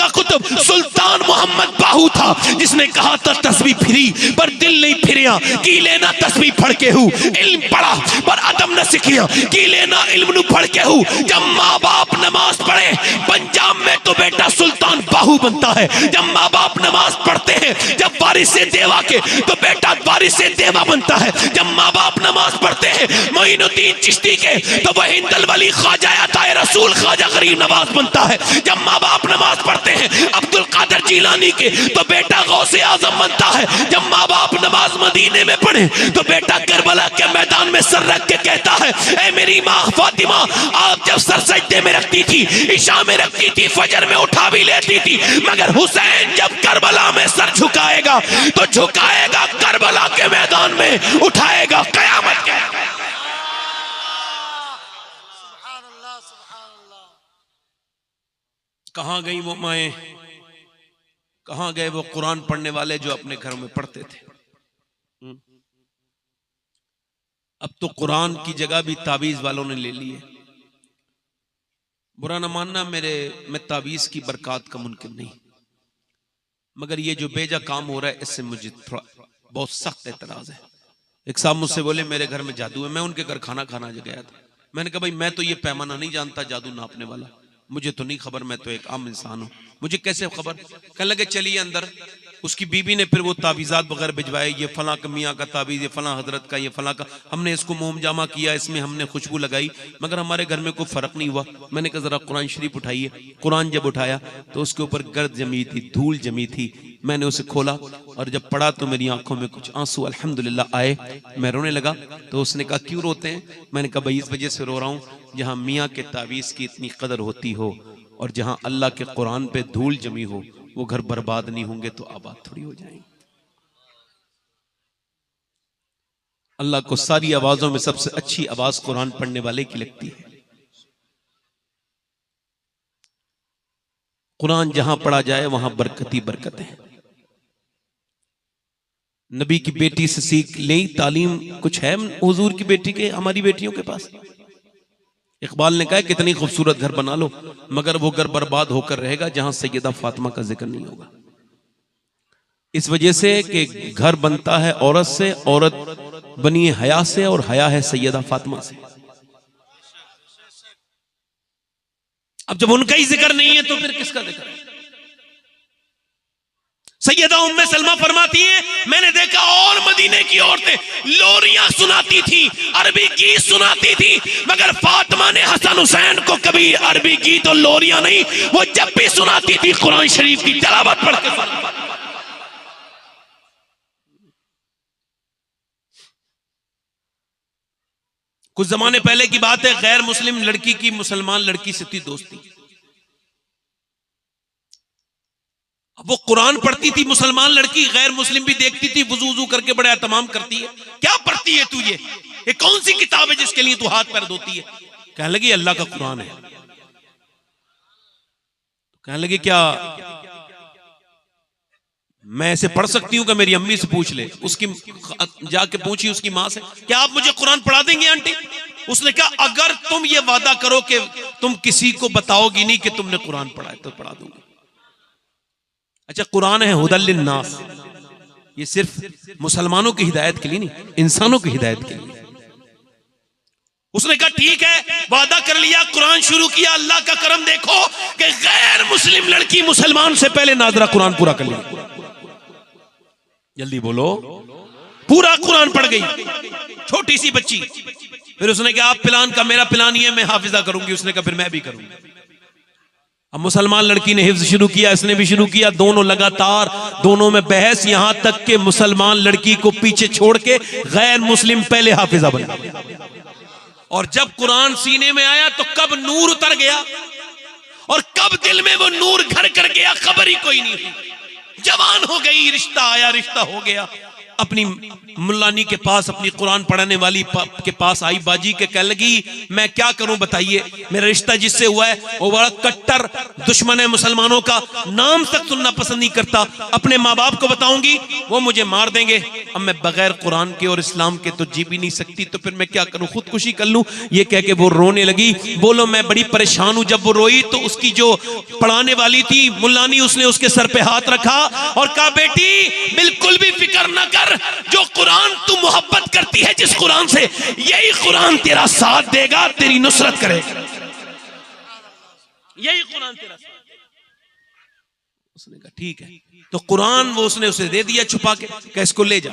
Speaker 1: कुतुब सुल्तान मोहम्मद बाहू था, जिसने कहा था तस्बीह फिरी पर दिल नहीं फिरिया, की लेना तस्बीह पढ़ के हूँ, इल्म पढ़ा पर अदम न सीखिया, की लेना इल्म नु पढ़ के हूँ। जब माँ बाप नमाज पढ़े पंजाब में तो बेटा सुल्तान बाहू बनता है, जब माँ बाप नमाज पढ़ते हैं जब वारिसे देवा के तो बेटा वारिसे देवा बनता है, जब माँ बाप नमाज पढ़ते हैं मोइनुद्दीन चिश्ती के तो वह हिंदल वली ख्वाजा अताए रसूल ख्वाजा गरीब नवाज बनता है, जब माँ बाप नमाज पढ़ते हैं अब्दुल कादर जीलानी के तो बेटा गौसे आजम बनता है, जब माँ बाप नमाज मदीने में पढ़े तो बेटा करबला के मैदान में सर रख के कहता है ऐ मेरी माँ फातिमा, आप जब सर सजदे में रखती थी, इशा में रखती थी, फजर में उठा भी लेती थी, मगर हुसैन जब करबला में सर झुकाएगा तो झुकाएगा करबला के मैदान में, उठाएगा कयामत के। कहां गई वो माएं, कहां गए वो कुरान पढ़ने वाले जो अपने घरों में पढ़ते थे। अब तो कुरान की जगह भी ताबीज वालों ने ले ली है। बुरा न मानना मैं ताबीज की बरकत का मुनकिर नहीं, मगर ये जो बेजा काम हो रहा है इससे मुझे थोड़ा बहुत सख्त एतराज है। एक साहब मुझसे बोले मेरे घर में जादू है, मैं उनके घर खाना गया था, मैंने कहा भाई मैं तो ये पैमाना नहीं जानता जादू नापने वाला, मुझे तो नहीं खबर, मैं तो एक आम इंसान हूँ, मुझे कैसे खबर। कहने लगे चलिए अंदर। उसकी बीबी ने फिर वो ताबीज़ात वगैरह भिजवाए, ये फलां का मियाँ का ताबीज़, ये फलां हजरत का, ये फलां का, हमने इसको मोम जामा किया, इसमें हमने खुशबू लगाई, मगर हमारे घर में कोई फ़र्क नहीं हुआ। मैंने कहा ज़रा कुरान शरीफ उठाइए। कुरान जब उठाया तो उसके ऊपर गर्द जमी थी, धूल जमी थी। मैंने उसे खोला और जब पढ़ा तो मेरी आंखों में कुछ आंसू अल्हम्दुलिल्लाह आए, मैं रोने लगा। तो उसने कहा क्यों रोते हैं? मैंने कहा भाई इस वजह से रो रहा हूँ जहाँ मियाँ के ताबीज़ की इतनी कदर होती हो और जहाँ अल्लाह के कुरान पे धूल जमी हो, वो घर बर्बाद नहीं होंगे तो आबाद थोड़ी हो जाएंगे। अल्लाह को सारी आवाजों में सबसे अच्छी आवाज कुरान पढ़ने वाले की लगती है। कुरान जहां पढ़ा जाए वहां बरकत ही बरकत है। नबी की बेटी से सीख ले, तालीम कुछ है हुजूर की बेटी के, हमारी बेटियों के पास? इकबाल ने कहा कितनी खूबसूरत घर बना लो मगर वो घर बर्बाद होकर रहेगा जहां सैयदा फातिमा का जिक्र नहीं होगा। इस वजह से कि घर बनता है औरत से, औरत बनी है हया से, और हया है सैयदा फातिमा से। अब जब उनका ही जिक्र नहीं है तो फिर किसका जिक्र है? सैयदा उम्मे सलमा फरमाती हैं, मैंने देखा और मदीने की औरतें लोरियां सुनाती थी, अरबी गीत सुनाती थी, मगर फातिमा ने हसन हुसैन को कभी अरबी गीत और लोरियां नहीं, वो जब भी सुनाती थी कुरान शरीफ की तिलावत पढ़ के सुनाती। कुछ जमाने पहले की बात है, गैर मुस्लिम लड़की की मुसलमान लड़की से थी दोस्ती। वो कुरान पढ़ती थी मुसलमान लड़की, गैर मुस्लिम भी देखती थी, वुजू वुजू करके बड़ा एहतमाम करती है। क्या पढ़ती है तू? ये कौन सी किताब है जिसके लिए तू हाथ पैर धोती है? कहने लगी अल्लाह का कुरान है। कहने लगी क्या मैं ऐसे पढ़ सकती हूँ? कि मेरी अम्मी से पूछ ले। उसकी जाके पूछी उसकी माँ से, क्या आप मुझे कुरान पढ़ा देंगे आंटी? उसने कहा अगर तुम ये वादा करो कि तुम किसी को बताओगी नहीं कि तुमने कुरान पढ़ा है तो पढ़ा दूंगी। अच्छा, कुरान है हुदल लिन्नास, ये सिर्फ मुसलमानों की हिदायत के लिए नहीं, इंसानों की हिदायत के लिए। उसने कहा ठीक है, वादा कर लिया, कुरान शुरू किया। अल्लाह का करम देखो कि गैर मुस्लिम लड़की मुसलमान से पहले नाजरा कुरान पूरा कर लिया। जल्दी बोलो, पूरा कुरान पढ़ गई, छोटी सी बच्ची। फिर उसने कहा आप प्लान का, मेरा प्लान ये मैं हाफिजा करूंगी। उसने कहा फिर मैं भी करूंगी। अब मुसलमान लड़की ने हिफ्ज शुरू किया, इसने भी शुरू किया, दोनों लगातार, दोनों में बहस, यहां तक कि मुसलमान लड़की को पीछे छोड़ के गैर मुस्लिम पहले हाफिजा बना। और जब कुरान सीने में आया तो कब नूर उतर गया और कब दिल में वो नूर घर कर गया, खबर ही कोई नहीं हुई। जवान हो गई, रिश्ता आया, रिश्ता हो गया। अपनी मुल्लानी के पास, अपनी कुरान पढ़ाने वाली के पास आई, बाजी के कह लगी मैं क्या करूं बताइए, मेरा रिश्ता जिससे हुआ है वो बड़ा कट्टर दुश्मन है मुसलमानों का, नाम तक सुनना पसंद नहीं करता, अपने माँ बाप को बताऊंगी वो मुझे मार देंगे। अब मैं बगैर कुरान के और इस्लाम के तो जी भी नहीं सकती, तो फिर मैं क्या करूं, खुदकुशी कर लूं। ये कह के वो रोने लगी। बोलो मैं बड़ी परेशान हूं। जब वो रोई तो उसकी जो पढ़ाने वाली थी मुल्लानी, उसने उसके सर पे हाथ रखा और कहा बेटी बिल्कुल भी फिक्र न कर, जो कुरान तू मोहब्बत करती है जिस कुरान से, यही कुरान तेरा साथ देगा, तेरी नुसरत करेगा, यही कुरान तेरा साथ। उसने कहा ठीक है। तो कुरान वो उसने उसे दे दिया छुपा के, कह इसको ले जा।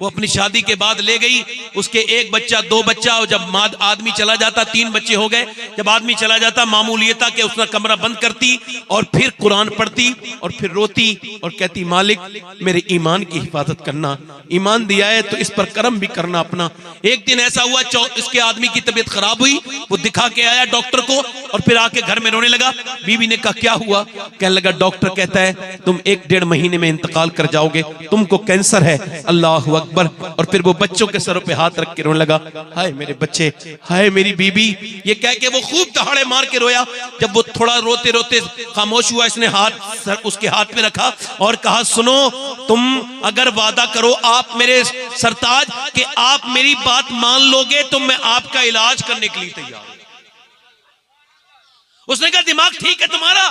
Speaker 1: वो अपनी शादी के बाद ले गई, उसके एक बच्चा, दो बच्चा, और जब आदमी चला जाता 3 बच्चे हो गए। जब आदमी चला जाता मामूल ये था कि उसने कमरा बंद करती और फिर कुरान पढ़ती और फिर रोती और कहती मालिक मेरे ईमान की हिफाजत करना, ईमान दिया है तो इस पर करम भी करना अपना। एक दिन ऐसा हुआ इसके आदमी की तबीयत खराब हुई, वो दिखा के आया डॉक्टर को और फिर आके घर में रोने लगा। बीवी ने कहा क्या हुआ? कहने लगा डॉक्टर कहता है तुम 1-1.5 महीने में इंतकाल कर जाओगे, तुमको कैंसर है। अल्लाह अकबर। और फिर वो बच्चों के सरों पे हाथ रख के रोने लगा, हाय मेरे बच्चे, हाय मेरी बीबी। ये कह के वो खूब दहाड़े मार के रोया। जब वो थोड़ा रोते रोते खामोश हुआ, इसने हाथ उसके हाथ पे रखा और कहा सुनो, तुम अगर वादा करो आप मेरे सरताज कि आप मेरी बात मान लोगे तो मैं आपका इलाज करने के लिए तैयार हूं। उसने कहा दिमाग ठीक है तुम्हारा?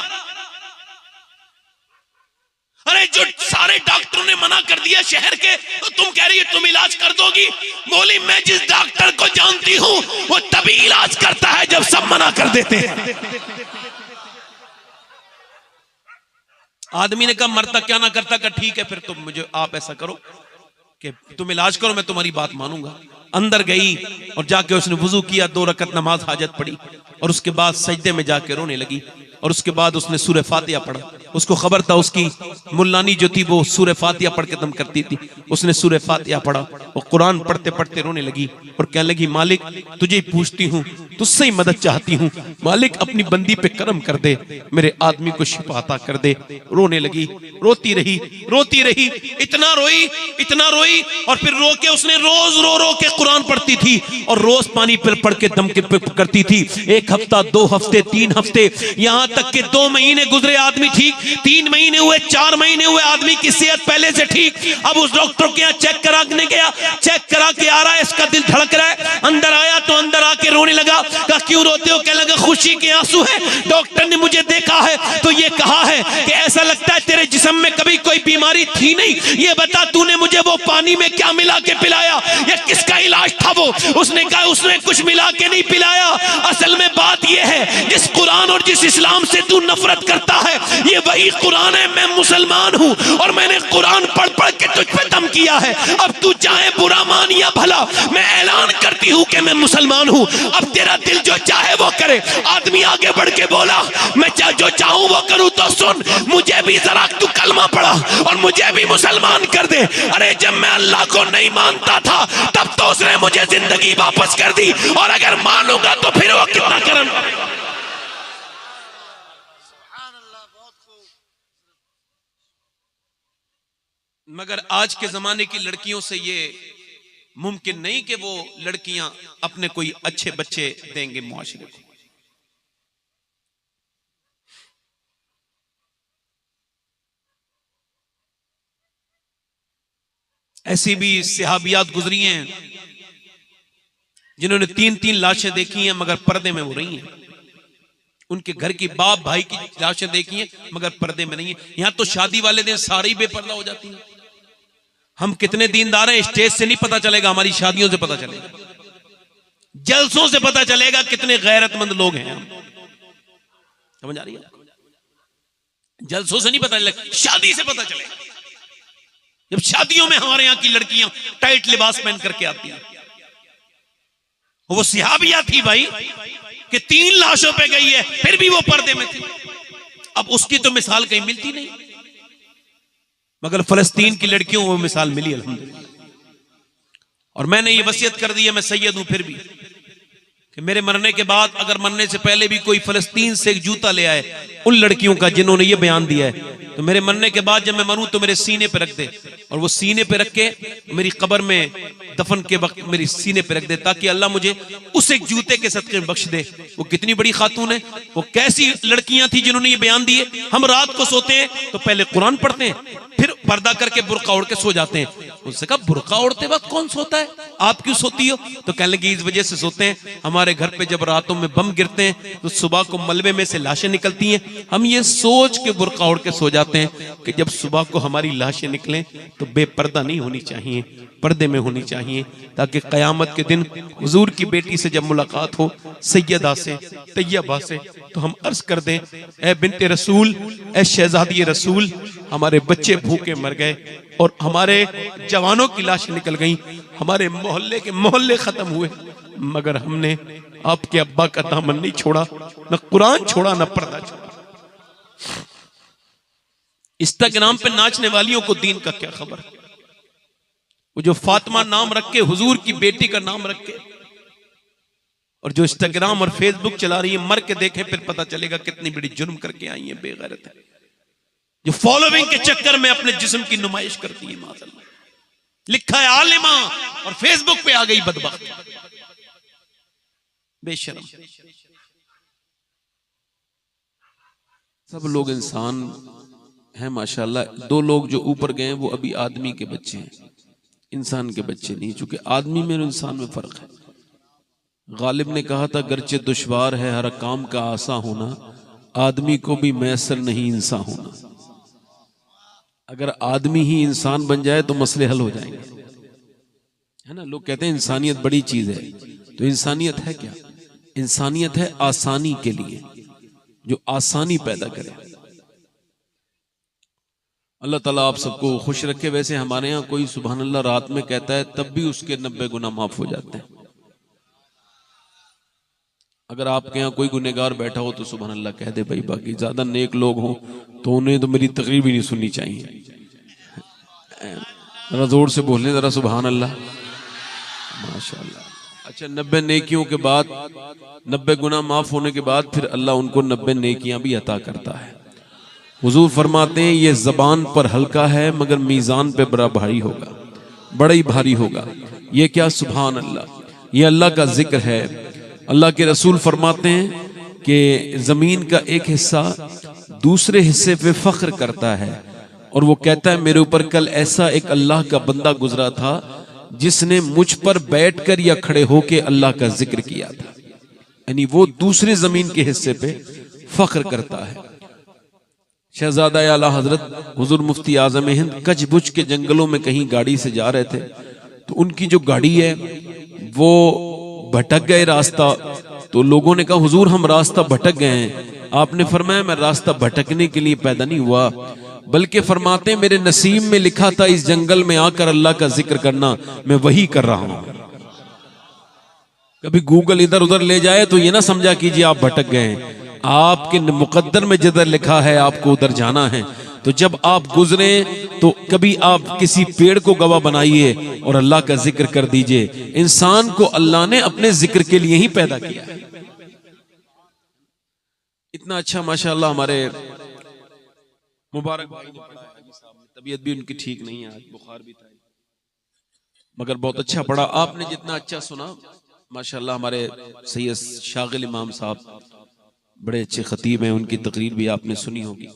Speaker 1: अरे जो सारे डॉक्टरों ने मना कर दिया शहर के, तो तुम कह रही है तुम इलाज कर दोगी? बोली मैं जिस डॉक्टर को जानती हूं वो तभी इलाज करता है जब सब मना कर देते हैं। आदमी ने कहा मरता क्या ना करता, का ठीक है फिर तुम मुझे आप ऐसा करो कि तुम इलाज करो, मैं तुम्हारी बात मानूंगा। अंदर गई और जाके उसने वुजू किया, 2 रकत नमाज हाजत पढ़ी और उसके बाद सजदे में जाके रोने लगी। और उसके बाद उसने सूरह फातिहा पढ़ा। उसको खबर था उसकी मुल्लानी जो थी वो सूरह फातिहा पढ़ के दम करती थी। उसने सूरह फातिहा पढ़ा और कुरान पढ़ते पढ़ते रोने लगी और कहने लगी मालिक तुझे ही पूछती हूँ, तुझसे ही मदद चाहती हूँ, मालिक अपनी बंदी पे करम कर दे, मेरे आदमी को शिफा अता कर दे। रोने लगी, रोती रही, रोती रही, इतना रोई और फिर रो के उसने रोज रो के कुरान पढ़ती थी और रोज पानी पर पढ़ के दम के करती थी। 1 हफ्ता, 2 हफ्ते, 3 हफ्ते, यहां तक के 2 महीने गुजरे, आदमी ठीक, 3 महीने हुए, 4 महीने हुए, आदमी की सेहत पहले से ठीक। अब उस डॉक्टर के यहाँ चेक कराने गया, चेक करा के आ रहा है, इसका दिल धड़क रहा है। अंदर आया तो अंदर आके रोने लगा, कहा क्यों रोते हो? कहने लगा खुशी के आंसू है। डॉक्टर ने मुझे देखा है तो ये कहा है कि ऐसा लगता है तेरे जिस्म में कभी कोई बीमारी थी नहीं। ये बता तूने मुझे वो पानी में क्या मिला के पिलाया? ये किसका इलाज था वो? उसने कहा उसने कुछ मिला के नहीं पिलाया। असल में बात ये है, जिस कुरान और जिस इस्लाम से तू नफरत करता है ये वही कुरान है। मैं मुसलमान हूं और मैंने कुरान पढ़ पढ़ के तुझ पे दम किया है। अब तू चाहे बुरा मान या भला, मैं ऐलान करती हूं कि मैं मुसलमान हूं। अब तेरा दिल जो चाहे वो करे। आदमी आगे बढ़ के बोला मैं जो चाहूं वो करूं। तो सुन, मुझे भी जरा तू कलमा पढ़ा और मुझे भी मुसलमान कर दे। अरे जब मैं अल्लाह को नहीं मानता था तब तो उसने मुझे जिंदगी वापस कर दी, और अगर मानूंगा तो फिर वो कितना करम। मगर आज के जमाने की लड़कियों से ये मुमकिन नहीं कि वो लड़कियां अपने कोई अच्छे बच्चे देंगे मुआशरे को। ऐसी भी सहाबियात गुजरी हैं जिन्होंने 3-3 लाशें देखी हैं मगर पर्दे में वो रही हैं। उनके घर की बाप भाई की लाशें देखी हैं मगर पर्दे में नहीं है। यहां तो शादी वाले दिन सारी बेपर्दा हो जाती हैं। हम कितने दीनदार हैं स्टेज से नहीं पता चलेगा, हमारी शादियों से पता चलेगा, जलसों से पता चलेगा कितने गैरतमंद लोग हैं हम। समझ आ रही है? जलसों से नहीं पता चलेगा, शादी से पता चलेगा। जब शादियों में हमारे यहां की लड़कियां टाइट लिबास पहन करके आती हैं, वो सिहाबिया थी भाई कि 3 लाशों पे गई है फिर भी वो पर्दे में थी। अब उसकी तो मिसाल कहीं मिलती नहीं, मगर फलस्तीन की लड़कियों को वो मिसाल मिली अल्हम्दुलिल्लाह। और मैंने ये वसीयत कर दी है, मैं सैयद हूं फिर भी, कि मेरे मरने के बाद अगर मरने से पहले भी कोई फलस्तीन से एक जूता ले आए उन लड़कियों का जिन्होंने ये बयान दिया है, तो मेरे मरने के बाद जब मैं मरूं तो मेरे सीने पे रख दे, और वो सीने पे रख के मेरी कब्र में दफन के वक्त मेरी सीने पे रख दे, ताकि अल्लाह मुझे उस एक जूते के सदके में बख्श दे। वो कितनी बड़ी खातून है, वो कैसी लड़कियां थी जिन्होंने ये बयान दिए। हम रात को सोते हैं तो पहले कुरान पढ़ते हैं, फिर पर्दा करके बुर्का ओढ़ के सो जाते हैं। उससे कहा बुर्का ओढ़ते वक्त कौन सोता है, आप क्यों सोती हो? तो कहने लगी इस वजह से सोते हैं, हमारे घर पे जब रातों में बम गिरते हैं तो सुबह को मलबे में से लाशें निकलती हैं, हम ये सोच के बुर्का ओढ़ के सो जाते हैं कि जब सुबह को हमारी लाशें निकलें तो बेपर्दा नहीं होनी चाहिए, पर्दे में होनी चाहिए, ताकि कयामत के दिन हुजूर की बेटी से जब मुलाकात हो सैयदा से तैयबा से, तो हम अर्ज कर दें ए बिन्ते रसूल, ए शहजादी रसूल, हमारे बच्चे भूखे मर गए और हमारे जवानों की लाशें निकल गईं, हमारे मोहल्ले के मोहल्ले खत्म हुए, मगर हमने आपके अब्बा का दामन नहीं छोड़ा, न कुरान छोड़ा, न पर्दा छोड़ा। इंस्टाग्राम पे नाचने वालियों को दीन का क्या खबर? वो जो फातिमा नाम रख के हुजूर की बेटी का नाम रख के, और जो इंस्टाग्राम और फेसबुक चला रही है, मर के देखे फिर पता चलेगा कितनी बड़ी जुर्म करके आई है, बेगैरत है, जो फॉलोइंग के चक्कर में अपने जिस्म की नुमाइश करती है। माशाअल्लाह लिखा है आलिमा और फेसबुक पे आ गई बदबख्त, बेशरम। सब लोग इंसान हैं माशाअल्लाह। 2 लोग जो ऊपर गए वो अभी आदमी के बच्चे हैं, इंसान के बच्चे नहीं, चूंकि आदमी में और इंसान में फर्क है। गालिब ने कहा था गर्चे दुश्वार है हर काम का आसा होना, आदमी को भी मैसर नहीं इंसान होना। अगर आदमी ही इंसान बन जाए तो मसले हल हो जाएंगे, है ना। लोग कहते हैं इंसानियत बड़ी चीज है, तो इंसानियत है क्या? इंसानियत है आसानी के लिए, जो आसानी पैदा करे। अल्लाह ताला आप सबको खुश रखे। वैसे हमारे यहाँ कोई सुभान अल्लाह रात में कहता है तब भी उसके 90 गुनाह माफ हो जाते हैं। अगर आपके यहाँ कोई गुनहगार बैठा हो तो सुभान अल्लाह कह दे भाई, बाकी ज्यादा नेक लोग हों तो उन्हें तो मेरी तकरीर भी नहीं सुननी चाहिए। जरा जोर से बोलने जरा सुभान अल्लाह, माशाअल्लाह। अच्छा, 90 नेकियों के बाद, 90 गुनाह माफ होने के बाद फिर अल्लाह उनको 90 नेकियां भी अता करता है। हुजूर फरमाते हैं ये जबान पर हल्का है मगर मीजान पे बड़ा भारी होगा, बड़ा ही भारी होगा। ये क्या? सुभान अल्लाह, ये अल्लाह का जिक्र है। अल्लाह के रसूल फरमाते हैं कि जमीन का एक हिस्सा दूसरे हिस्से पे फख्र करता है, और वो कहता है मेरे ऊपर कल ऐसा एक अल्लाह का बंदा गुजरा था जिसने मुझ पर बैठकर या खड़े होकर अल्लाह का जिक्र किया था। यानी वो दूसरे जमीन के हिस्से पे फख्र करता है। शहजादा आला हजरत हुजूर मुफ्ती आजम हिंद कचबुच के जंगलों में कहीं गाड़ी से जा रहे थे, तो उनकी जो गाड़ी है वो भटक गए रास्ता। तो लोगों ने कहा हुजूर हम रास्ता भटक गए हैं। आपने फरमाया मैं रास्ता भटकने के लिए पैदा नहीं हुआ, बल्कि फरमाते मेरे नसीब में लिखा था इस जंगल में आकर अल्लाह का जिक्र करना, मैं वही कर रहा हूं। कभी गूगल इधर उधर ले जाए तो ये ना समझा कीजिए आप भटक गए हैं। आपके मुकद्दर में जिधर लिखा है आपको उधर जाना है। तो जब आप गुजरे तो कभी आप किसी पेड़ को गवाह बनाइए और अल्लाह का जिक्र कर दीजिए। इंसान को अल्लाह ने अपने जिक्र के लिए ही पैदा किया है। इतना अच्छा माशाअल्लाह हमारे मुबारक भाई ने पढ़ा है। तबीयत भी उनकी ठीक नहीं है, आज बुखार भी था, मगर बहुत अच्छा पढ़ा। आपने जितना अच्छा सुना माशाअल्लाह। हमारे सैयद शागिल इमाम साहब बड़े अच्छे खतीब हैं, उनकी तकरीर भी आपने सुनी होगी।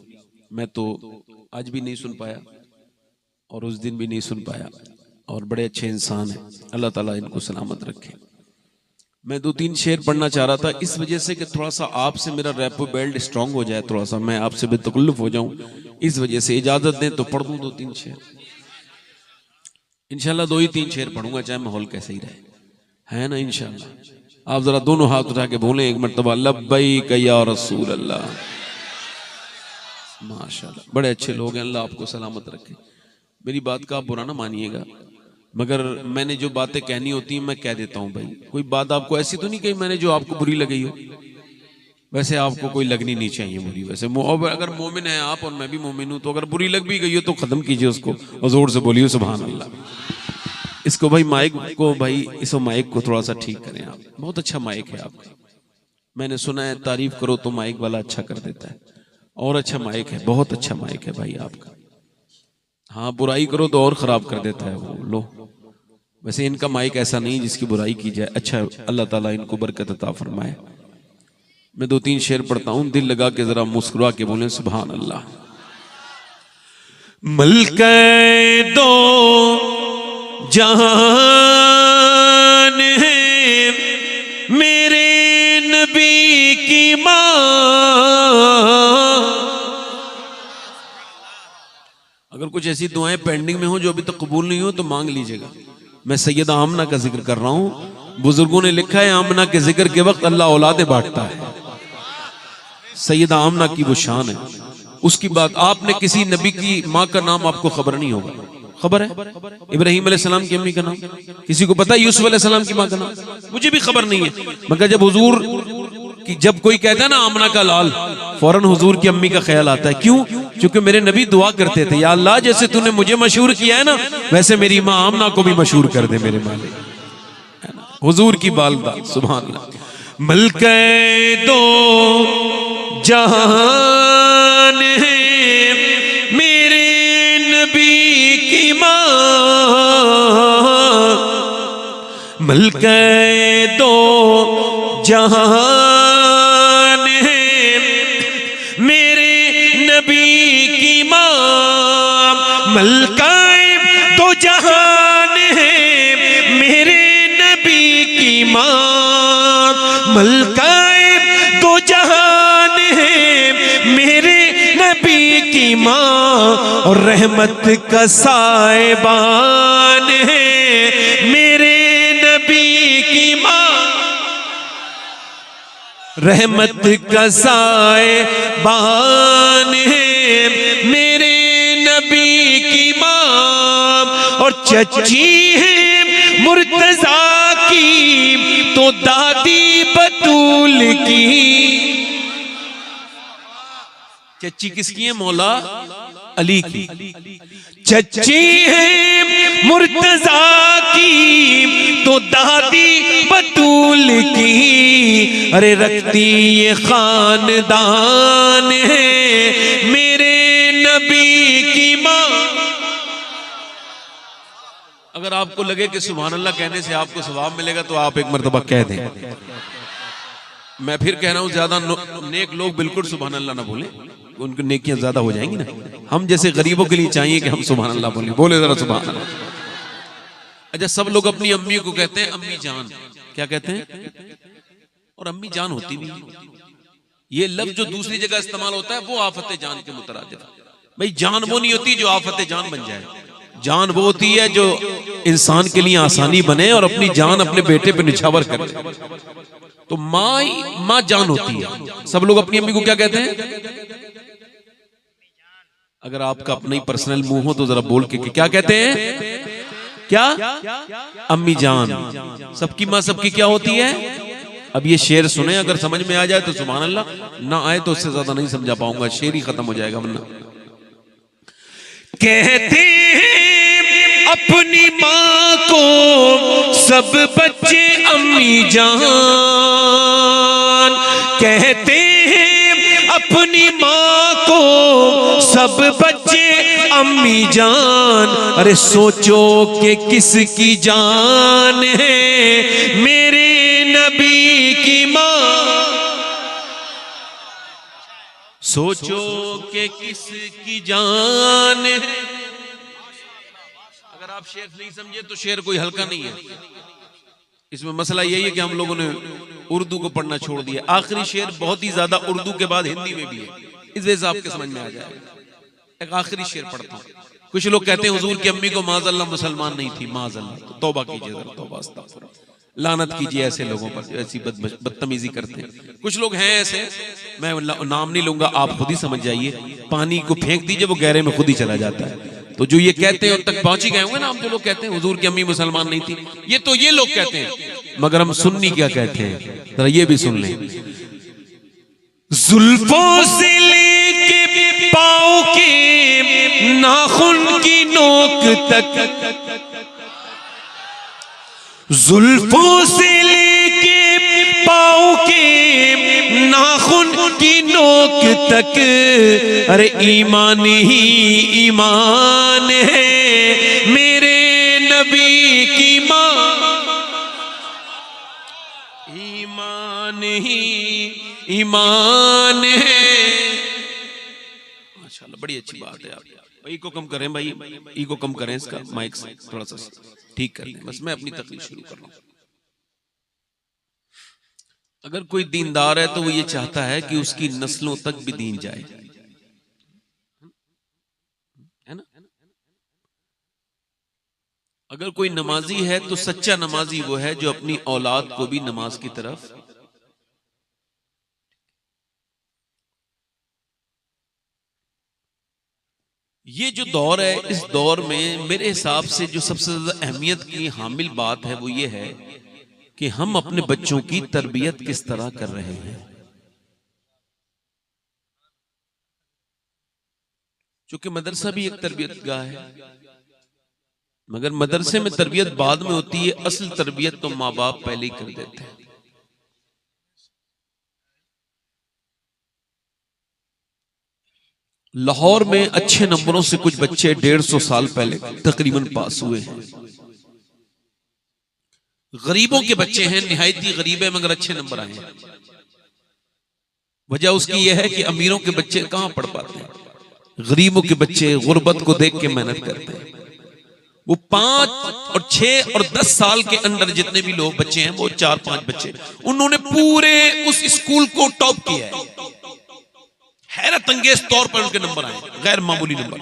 Speaker 1: मैं तो आज भी नहीं सुन पाया और उस दिन भी नहीं सुन पाया, और बड़े अच्छे इंसान हैं, अल्लाह ताला इनको सलामत रखे। मैं 2-3 शेर पढ़ना चाह रहा था इस वजह से कि थोड़ा सा आपसे मेरा रैपो बेल्ट स्ट्रांग हो जाए, थोड़ा सा मैं आपसे बेतकल्लुफ हो जाऊं, इस वजह से इजाजत दें तो पढ़ दूं 2-3 शेर। इंशाल्लाह 2 ही 3 शेर पढ़ूंगा, चाहे माहौल कैसे ही रहे, है ना। इंशाल्लाह आप जरा दोनों हाथ उठा के बोलें एक मरतबा, लब्बैक या रसूल अल्लाह। माशाल्लाह बड़े अच्छे लोग हैं, अल्लाह आपको सलामत रखे। मेरी बात का आप बुरा ना मानिएगा, मगर मैंने जो बातें कहनी होती हैं मैं कह देता हूं भाई। कोई बात आपको ऐसी तो नहीं कही मैंने जो आपको बुरी लगी हो, वैसे आपको कोई लगनी नहीं चाहिए बुरी। वैसे अगर मोमिन है आप और मैं भी मोमिन हूं, तो अगर बुरी लग भी गई हो तो खत्म कीजिए उसको और जोर से बोलिए सुभान अल्लाह। इसको भाई माइक को भाई इस माइक को थोड़ा सा ठीक करें आप, बहुत अच्छा माइक है आपका। मैंने सुना है तारीफ करो तो माइक वाला अच्छा कर देता है, और अच्छा माइक है, बहुत अच्छा माइक है भाई आपका। हाँ बुराई करो तो और खराब कर देता है वो। लो वैसे इनका माइक ऐसा नहीं जिसकी बुराई की जाए। अच्छा अल्लाह ताला इनको बरकत अता फरमाए। मैं 2-3 शेर पढ़ता हूं, दिल लगा के जरा मुस्कुरा के बोले सुभान अल्लाह। मलके दो जहान है मेरे नबी की मां। अगर कुछ ऐसी दुआएं पेंडिंग में हो जो अभी तक कबूल नहीं हो तो मांग लीजिएगा। मैं सैयदा आमना का जिक्र कर रहा हूं। बुजुर्गों ने लिखा है आमना के जिक्र के वक्त अल्लाह औलादे बांटता है। सैयदा आमना की वो शान है। उसकी बात आपने किसी नबी की माँ का नाम आपको खबर नहीं होगा, खबर है इब्राहिम अलैहिस्सलाम की अम्मी का नाम? किसी को पता है यूसुफ अलैहिस्सलाम की माँ का नाम? मुझे भी खबर नहीं है, मगर जब हुजूर की जब कोई कहता है ना आमना का लाल, फौरन हुजूर की अम्मी का ख्याल आता है। क्यों? क्योंकि मेरे नबी दुआ करते थे, या अल्लाह जैसे तूने मुझे मशहूर किया है ना, वैसे मेरी माँ आमना को भी मशहूर कर दे मेरे मालिक। हुजूर की बालदा सुभान अल्लाह। मलके दो जहान है मेरे नबी की माँ। मलके दो जहान है मेरे नबी की माँ। मलकाए दो जहान है मेरे नबी की माँ। मलकाए दो जहान है मेरे नबी की माँ। और रहमत का साहिबान है मेरे नबी की माँ। रहमत का साहिबान है मेरे नबी की माँ। और चची है मुर्तजा की तो दादी बतूल की। चच्ची किसकी है? मौला अली की। चच्ची है मुर्तजा की तो दादी बतूल की। अरे रखती ये खानदान है मेरे नबी की माँ। अगर आपको लगे कि सुभान अल्लाह कहने से आपको सवाब मिलेगा तो आप एक मर्तबा कह दें। मैं फिर कह रहा हूं ज्यादा नेक लोग बिल्कुल सुभान अल्लाह ना बोले, उनकी नेकियां ज्यादा हो जाएंगी ना। हम जैसे गरीबों के लिए चाहिए कि हम सुभान अल्लाह बोले। बोले जरा सुभान अल्लाह। अच्छा सब लोग अपनी अम्मी को कहते हैं अम्मी जान, क्या कहते हैं? और अम्मी जान होती भी है। ये लफ्ज जो दूसरी जगह इस्तेमाल होता है वो आफत जान के मुतरादिफ। भाई जान वो नहीं होती जो आफत जान बन जाए, जान वो होती है जो इंसान के लिए आसानी बने और अपनी जान अपने बेटे पे निछावर करे। तो माँ जान होती है। सब लोग अपनी अम्मी को क्या कहते हैं? अगर आपका अपना ही पर्सनल मुंह हो तो जरा बोल के क्या कहते हैं? क्या? अम्मी जान। सबकी माँ सबकी क्या होती है? अब ये शेर सुने, अगर समझ में आ जाए तो सुभान अल्लाह, ना आए तो उससे ज्यादा नहीं समझा पाऊंगा, शेर ही खत्म हो जाएगा वरना। कहते हैं अपनी माँ को सब बच्चे अम्मी जान, कहते हैं अपनी माँ को सब बच्चे अम्मी जान। अरे सोचो कि किसकी जान है मेरे नबी की माँ, सोचो कि किसकी जान है। अगर आप शेर नहीं समझे तो शेर कोई हल्का नहीं है। इसमें मसला यही है कि हम लोगों ने उर्दू को पढ़ना छोड़ दिया। आखिरी शेर बहुत ही ज्यादा उर्दू के बाद हिंदी में भी है, इस वजह से आपके समझ में आ जाएगा। एक आखिरी शेर पढ़ता हूं। कुछ लोग कहते हैं हुजूर की अम्मी को माज़अल्लाह मुसलमान नहीं थी, माज़अल्लाह, तो तौबा कीजिए जरा, तौबा अस्तगफिरुल्लाह, लानत कीजिए ऐसे लोगों पर, ऐसी बदतमीजी करते हैं। कुछ लोग हैं ऐसे, मैं नाम नहीं लूंगा, आप खुद ही समझ जाइए। पानी को फेंक दीजिए वो गहरे में खुद ही चला जाता है। तो जो ये कहते हैं उन तक पहुंच ही गए होंगे ना। हम जो लोग कहते हैं हुजूर की अम्मी मुसलमान नहीं थी, ये तो ये लोग कहते हैं, मगर हम सुन्नी क्या कहते हैं जरा ये भी सुन लें। जुल्फों से लेके पाँव के नाखून की नोक तक, जुल्फों से लेके पाँव के नाखून की नोक तक, अरे ईमान ही ईमान है मेरे नबी की माँ, ईमान ही ईमान है। माशाल्लाह, बड़ी अच्छी बात है। आप भाई को कम करें, भाई ई को कम करें, इसका माइक थोड़ा सा ठीक कर लें। बस मैं अपनी तकलीफ शुरू कर रहा हूं। अगर कोई दीनदार है तो वो ये चाहता है कि उसकी नस्लों तक भी दीन जाए, है ना। अगर कोई नमाजी है तो सच्चा नमाजी वो है जो अपनी औलाद को भी नमाज की तरफ, ये जो दौर है, इस दौर में मेरे हिसाब से जो सबसे ज्यादा अहमियत की हामिल बात है वो ये है कि हम अपने बच्चों की तरबियत किस तरह कर रहे हैं। क्योंकि मदरसा भी एक तरबियत गाह है, मगर मदरसे में तरबियत बाद में होती है, असल तरबियत तो माँ बाप पहले ही कर देते हैं। लाहौर में अच्छे नंबरों से कुछ बच्चे 150 साल पहले तकरीबन पास हुए हैं। गरीबों के बच्चे हैं, निहायती गरीब है, मगर अच्छे नंबर आए हैं। वजह उसकी यह है कि अमीरों के बच्चे कहां पढ़ पाते हैं, गरीबों के बच्चे गुर्बत को देख के मेहनत करते हैं। वो 5 और 6 और 10 साल के अंदर जितने भी लोग बच्चे हैं, वो 4-5 बच्चे, उन्होंने पूरे उस स्कूल को टॉप किया है। हैरत अंगेज तौर पर उनके नंबर आए, गैर मामूली नंबर।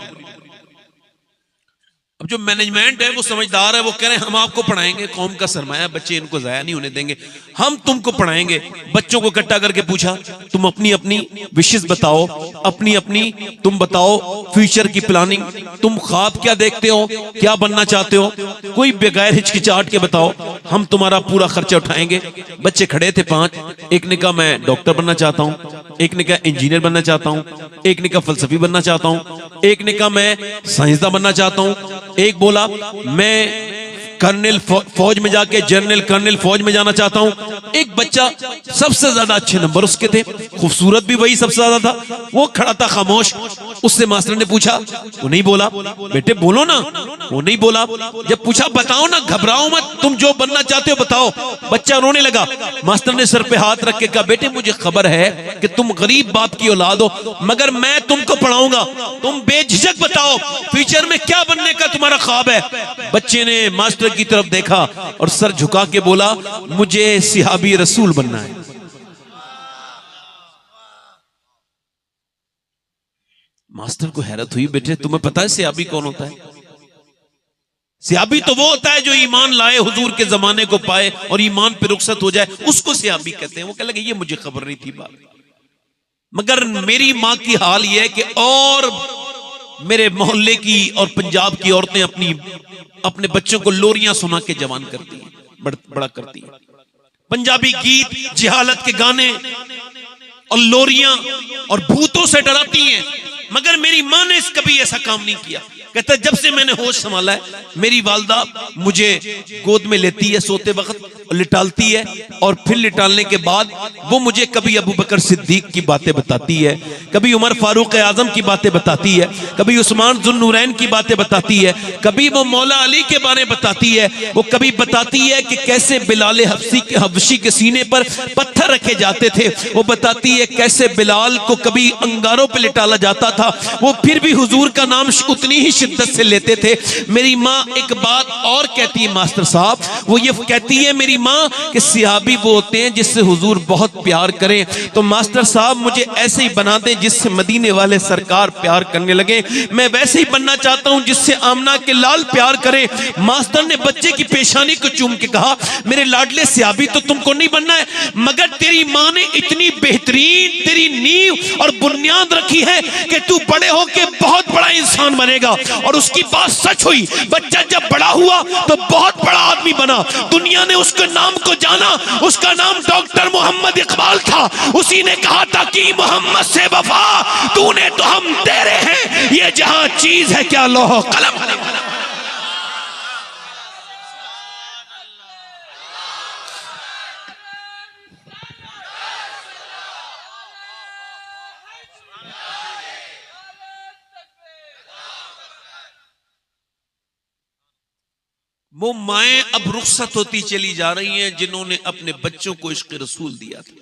Speaker 1: अब जो मैनेजमेंट है वो समझदार है, वो कह रहे हैं हम आपको पढ़ाएंगे, कौम का सरमाया, बच्चे इनको जाया नहीं होने देंगे, हम तुमको पढ़ाएंगे। बच्चों को इकट्ठा करके पूछा, तुम अपनी अपनी विशेष बताओ, अपनी अपनी तुम बताओ फ्यूचर की प्लानिंग, तुम ख्वाब क्या देखते हो, क्या बनना चाहते हो, कोई बगैर हिचकिचाहट के बताओ, हम तुम्हारा पूरा खर्चा उठाएंगे। बच्चे खड़े थे 5, एक ने कहा मैं डॉक्टर बनना चाहता हूं, एक ने कहा इंजीनियर बनना चाहता हूं, एक ने कहा फलसफी बनना चाहता हूं, एक ने कहा मैं साइंसदान बनना चाहता हूं, एक बोला मैं कर्नल फौज में जाके जनरल कर्नल फौज में जाना चाहता हूं। एक बच्चा सबसे ज्यादा अच्छे नंबर उसके थे, खूबसूरत भी वही सबसे ज्यादा था, वो खड़ा था खामोश। उससे मास्टर ने पूछा, वो नहीं बोला। बेटे बोलो ना, वो नहीं बोला। जब पूछा बताओ ना, घबराओ मत, तुम जो बनना चाहते हो बताओ। बच्चा रोने लगा। मास्टर ने सर पे हाथ रख के कहा, बेटे मुझे खबर है कि तुम गरीब बाप की औलाद हो, मगर मैं तुमको पढ़ाऊंगा, तुम बेझिझक बताओ फ्यूचर में क्या बनने का तुम्हारा ख्वाब है। बच्चे ने मास्टर की तरफ देखा और सर झुका के बोला, मुझे सिहाबी रसूल बनना है। मास्टर को हैरत हुई, बेटे तुम्हें पता है सियाबी कौन होता है? सियाबी तो वो होता है जो ईमान लाए, हुजूर के जमाने को पाए और ईमान पे रुखसत हो जाए, उसको सियाबी कहते हैं। वो कह लगे ये मुझे खबर नहीं थी बात, मगर मेरी मां की हाल ये है कि और मेरे मोहल्ले की और पंजाब की औरतें अपने बच्चों को लोरियां सुना के जवान करती हैं, बड़ा करती हैं। पंजाबी गीत, जिहालत के गाने और लोरियां और भूतों से डराती हैं, मगर मेरी मां ने कभी ऐसा काम नहीं किया। कहता है जब से मैंने होश संभाला है, मेरी वालदा मुझे गोद में लेती है सोते वक्त और लिटालती है, और फिर लिटालने के बाद वो मुझे कभी अबू बकर सिद्दीक की बातें बताती है, कभी उमर फारूक आजम की बातें बताती है, कभी उस्मान जुन्नूरैन की बातें बताती है, कभी वो मौला अली के बारे में बताती है। वो कभी बताती है कि कैसे बिलाल हबशी के सीने पर पत्थर रखे जाते थे, वो बताती है कैसे बिलाल को कभी अंगारों पर लिटाला जाता था, वो फिर भी हुजूर का नाम उतनी ही शिद्दत से लेते थे। मेरी माँ एक बात और कहती है मास्टर साहब, वो ये कहती है मेरी माँ कि सिहाबी वो होते हैं जिससे हुजूर बहुत प्यार करें, तो मास्टर साहब मुझे ऐसे ही बना दें जिससे मदीने वाले सरकार प्यार करने लगे। मैं वैसे ही बनना चाहता हूं जिससे आमना के लाल प्यार करे। मास्टर ने बच्चे की पेशानी को चूम के कहा, मेरे लाडले सिहाबी तो तुमको नहीं बनना है, मगर तेरी माँ ने इतनी बेहतरीन तेरी नींव और बुनियाद रखी है कि तू बड़े होके बहुत बड़ा इंसान बनेगा। और उसकी बात सच हुई। बच्चा जब बड़ा हुआ तो बहुत बड़ा आदमी बना, दुनिया ने उसके नाम को जाना। उसका नाम डॉक्टर मोहम्मद इकबाल था। उसी ने कहा था कि मोहम्मद से वफा तूने तो हम तेरे हैं, ये जहां चीज है क्या लौह कलम। वो माएं अब रुखसत होती चली जा रही हैं जिन्होंने अपने बच्चों को इश्क रसूल दिया था।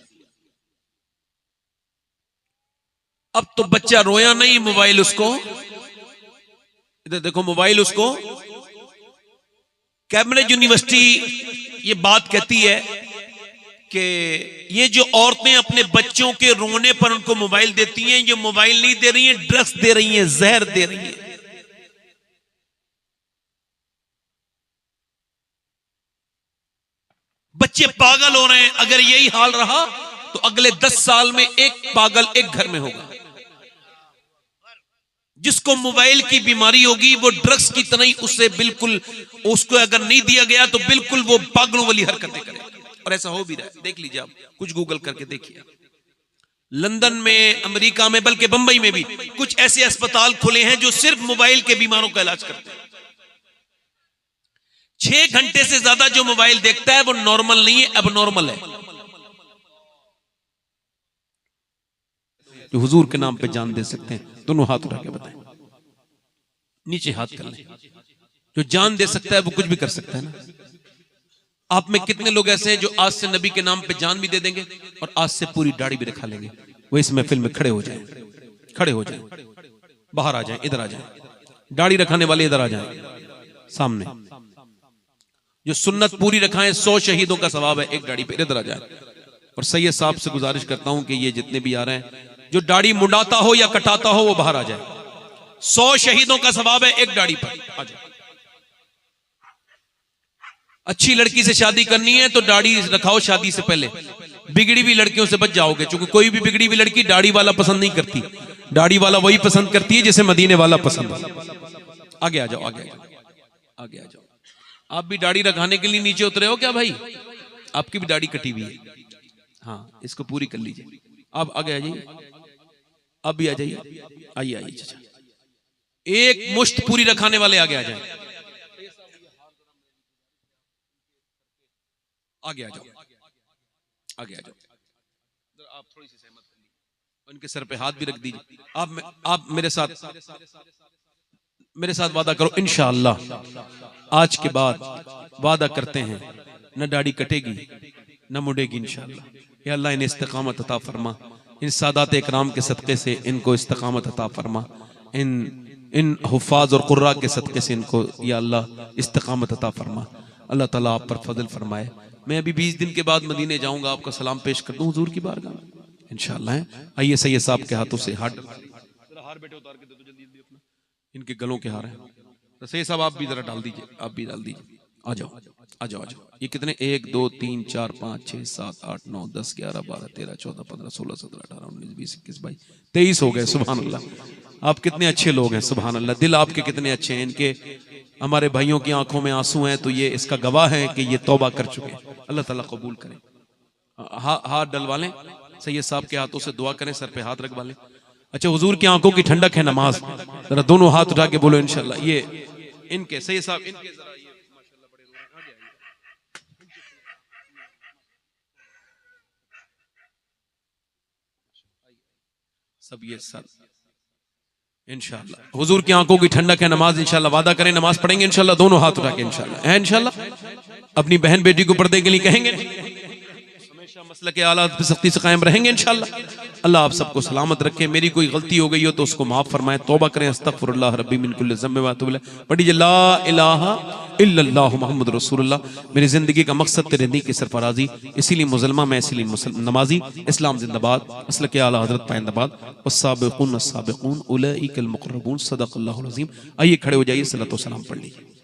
Speaker 1: अब तो बच्चा रोया नहीं, मोबाइल उसको, इधर देखो मोबाइल उसको। कैम्ब्रिज यूनिवर्सिटी ये बात कहती है कि ये जो औरतें अपने बच्चों के रोने पर उनको मोबाइल देती हैं, ये मोबाइल नहीं दे रही हैं, ड्रग्स दे रही हैं, जहर दे रही हैं। बच्चे पागल हो रहे हैं। अगर यही हाल रहा तो अगले 10 साल में एक पागल एक घर में होगा। जिसको मोबाइल की बीमारी होगी वो ड्रग्स की तरह ही उससे बिल्कुल, उसको अगर नहीं दिया गया तो बिल्कुल वो पागलों वाली हरकतें करेगा। और ऐसा हो भी रहा है, देख लीजिए आप, कुछ गूगल करके देखिए। लंदन में, अमेरिका में, बल्कि बंबई में भी कुछ ऐसे अस्पताल खुले हैं जो सिर्फ मोबाइल के बीमारों का इलाज करते हैं। 6 घंटे से ज्यादा जो मोबाइल देखता है वो नॉर्मल नहीं है, अब नॉर्मल है। जो हुजूर के नाम पे जान दे सकते हैं, दोनों हाथ उठा के बताएं, नीचे हाथ कर लें। जो जान दे सकता है वो कुछ भी कर सकता है ना। आप में कितने लोग ऐसे हैं जो आज से नबी के नाम पे जान भी दे देंगे और आज से पूरी दाढ़ी भी रखा लेंगे? वो इस महफिल में खड़े हो जाएं, खड़े हो जाएं, बाहर आ जाएं, इधर आ जाएं। दाढ़ी रखाने वाले इधर आ जाएं सामने। जो सुन्नत पूरी रखाएं, 100 शहीदों का सवाब है एक दाढ़ी पे, इधर आ जाए। और सैयद साहब से गुजारिश करता हूं कि ये जितने भी आ रहे हैं, जो दाढ़ी मुंडाता हो या कटाता हो वो बाहर आ जाए। 100 शहीदों का सवाब है एक दाढ़ी पर, आ जाए। अच्छी लड़की से शादी करनी है तो दाढ़ी रखाओ शादी से पहले। बिगड़ी हुई लड़कियों से बच जाओगे, क्योंकि कोई भी बिगड़ी हुई लड़की दाढ़ी वाला पसंद नहीं करती। दाढ़ी वाला वही पसंद करती है जिसे मदीने वाला पसंद है। आगे आ जाओ, आगे आगे आ जाओ। आप भी दाढ़ी रखाने के लिए नीचे उतरे हो क्या भाई? आपकी भी दाढ़ी कटी हुई है, हाँ, इसको पूरी कर लीजिए। आप आगे आ जाइए, आप भी आ जाइए, आइए आइए। एक मुश्त पूरी रखाने वाले आगे आ जाए, आगे आ जाओ, आगे आ जाओ। आप थोड़ी सी सहमत कर लीजिए, उनके सर पे हाथ भी रख दीजिए। आप मेरे साथ वादा करो, इंशाअल्लाह आज के बाद वादा करते हैं न दाढ़ी कटेगी न मुड़ेगी इंशाअल्लाह। या अल्लाह इन्हें इस्तिकामत अता फरमा, इन सादात इकराम के सदक़े से इनको इस्तिकामत अता फरमा, इन हुफ़ाज़ और कुर्रा के सदक़े से इनको या अल्लाह इस्तिकामत अता फरमा। अल्लाह ताला आप पर फजल फरमाए। मैं अभी 20 दिन के बाद मदीने जाऊंगा, आपका सलाम पेश कर दूं हुजूर की बारगाह में इंशाअल्लाह। आइए सैयद साहब के हाथों से हाथ हार बेटे उतार के दे दो जल्दी जल्दी अपना, इनके गलों के हार हैं। तो सही साहब आप भी जरा डाल दीजिए, आप भी डाल दीजिए। आ जाओ आ जाओ आ जाओ। ये कितने 1 2 3 4 5 6 7 8 9 10 11 12 13 14 15 16 17 18 19 20 21 22 23 हो गए। सुभान अल्लाह। आप कितने अच्छे लोग हैं, सुभान अल्लाह। दिल आपके कितने अच्छे हैं। इनके हमारे भाइयों की आंखों में आंसू हैं तो ये इसका गवाह है कि ये तौबा कर चुके हैं। अल्लाह ताला कबूल करे। हाथ डलवा लें, सैयद साहब के हाथों से दुआ करें, सर पे हाथ रखवा लें। अच्छा, हुजूर की आंखों की ठंडक है नमाज। जरा दोनों हाथ उठा के बोलो इंशाल्लाह। ये इनके सैयद साहब, इनके जरा ये माशाल्लाह बड़े रो रहे हैं, सब ये सब इंशाल्लाह। हुजूर की आंखों की ठंडक है नमाज। इंशाल्लाह वादा करें नमाज पढ़ेंगे इंशाल्लाह, दोनों हाथ उठा के इंशाल्लाह। है इंशाल्लाह। अपनी बहन बेटी को पर्दे के लिए कहेंगे, हमेशा मसले के आलात पे सख्ती से कायम रहेंगे इंशाल्लाह। अल्लाह आप सबको सलामत रखे। मेरी कोई गलती हो गई हो तो उसको माफ फरमाए, तौबा करें। अस्तगफिरुल्लाह रब्बी मिन कुल्लि ज़ंब व अतूबु इलैह। पढ़िए ला इलाहा इल्लल्लाह मुहम्मद रसूलुल्लाह। मेरी जिंदगी का मकसद तेरे दी की सरफराजी, इसीलिए मुसलमान मैं, इसीलिए नमाजी। इस्लाम जिंदाबाद, असल के आला हजरत पाइंदाबाद। वस्साबिकून अस्साबिकून उलैइकल मुक़र्रबून। सदक़ल्लाहुल अज़ीम। आइए खड़े हो जाइए, सलातो सलाम पढ़ लीजिए।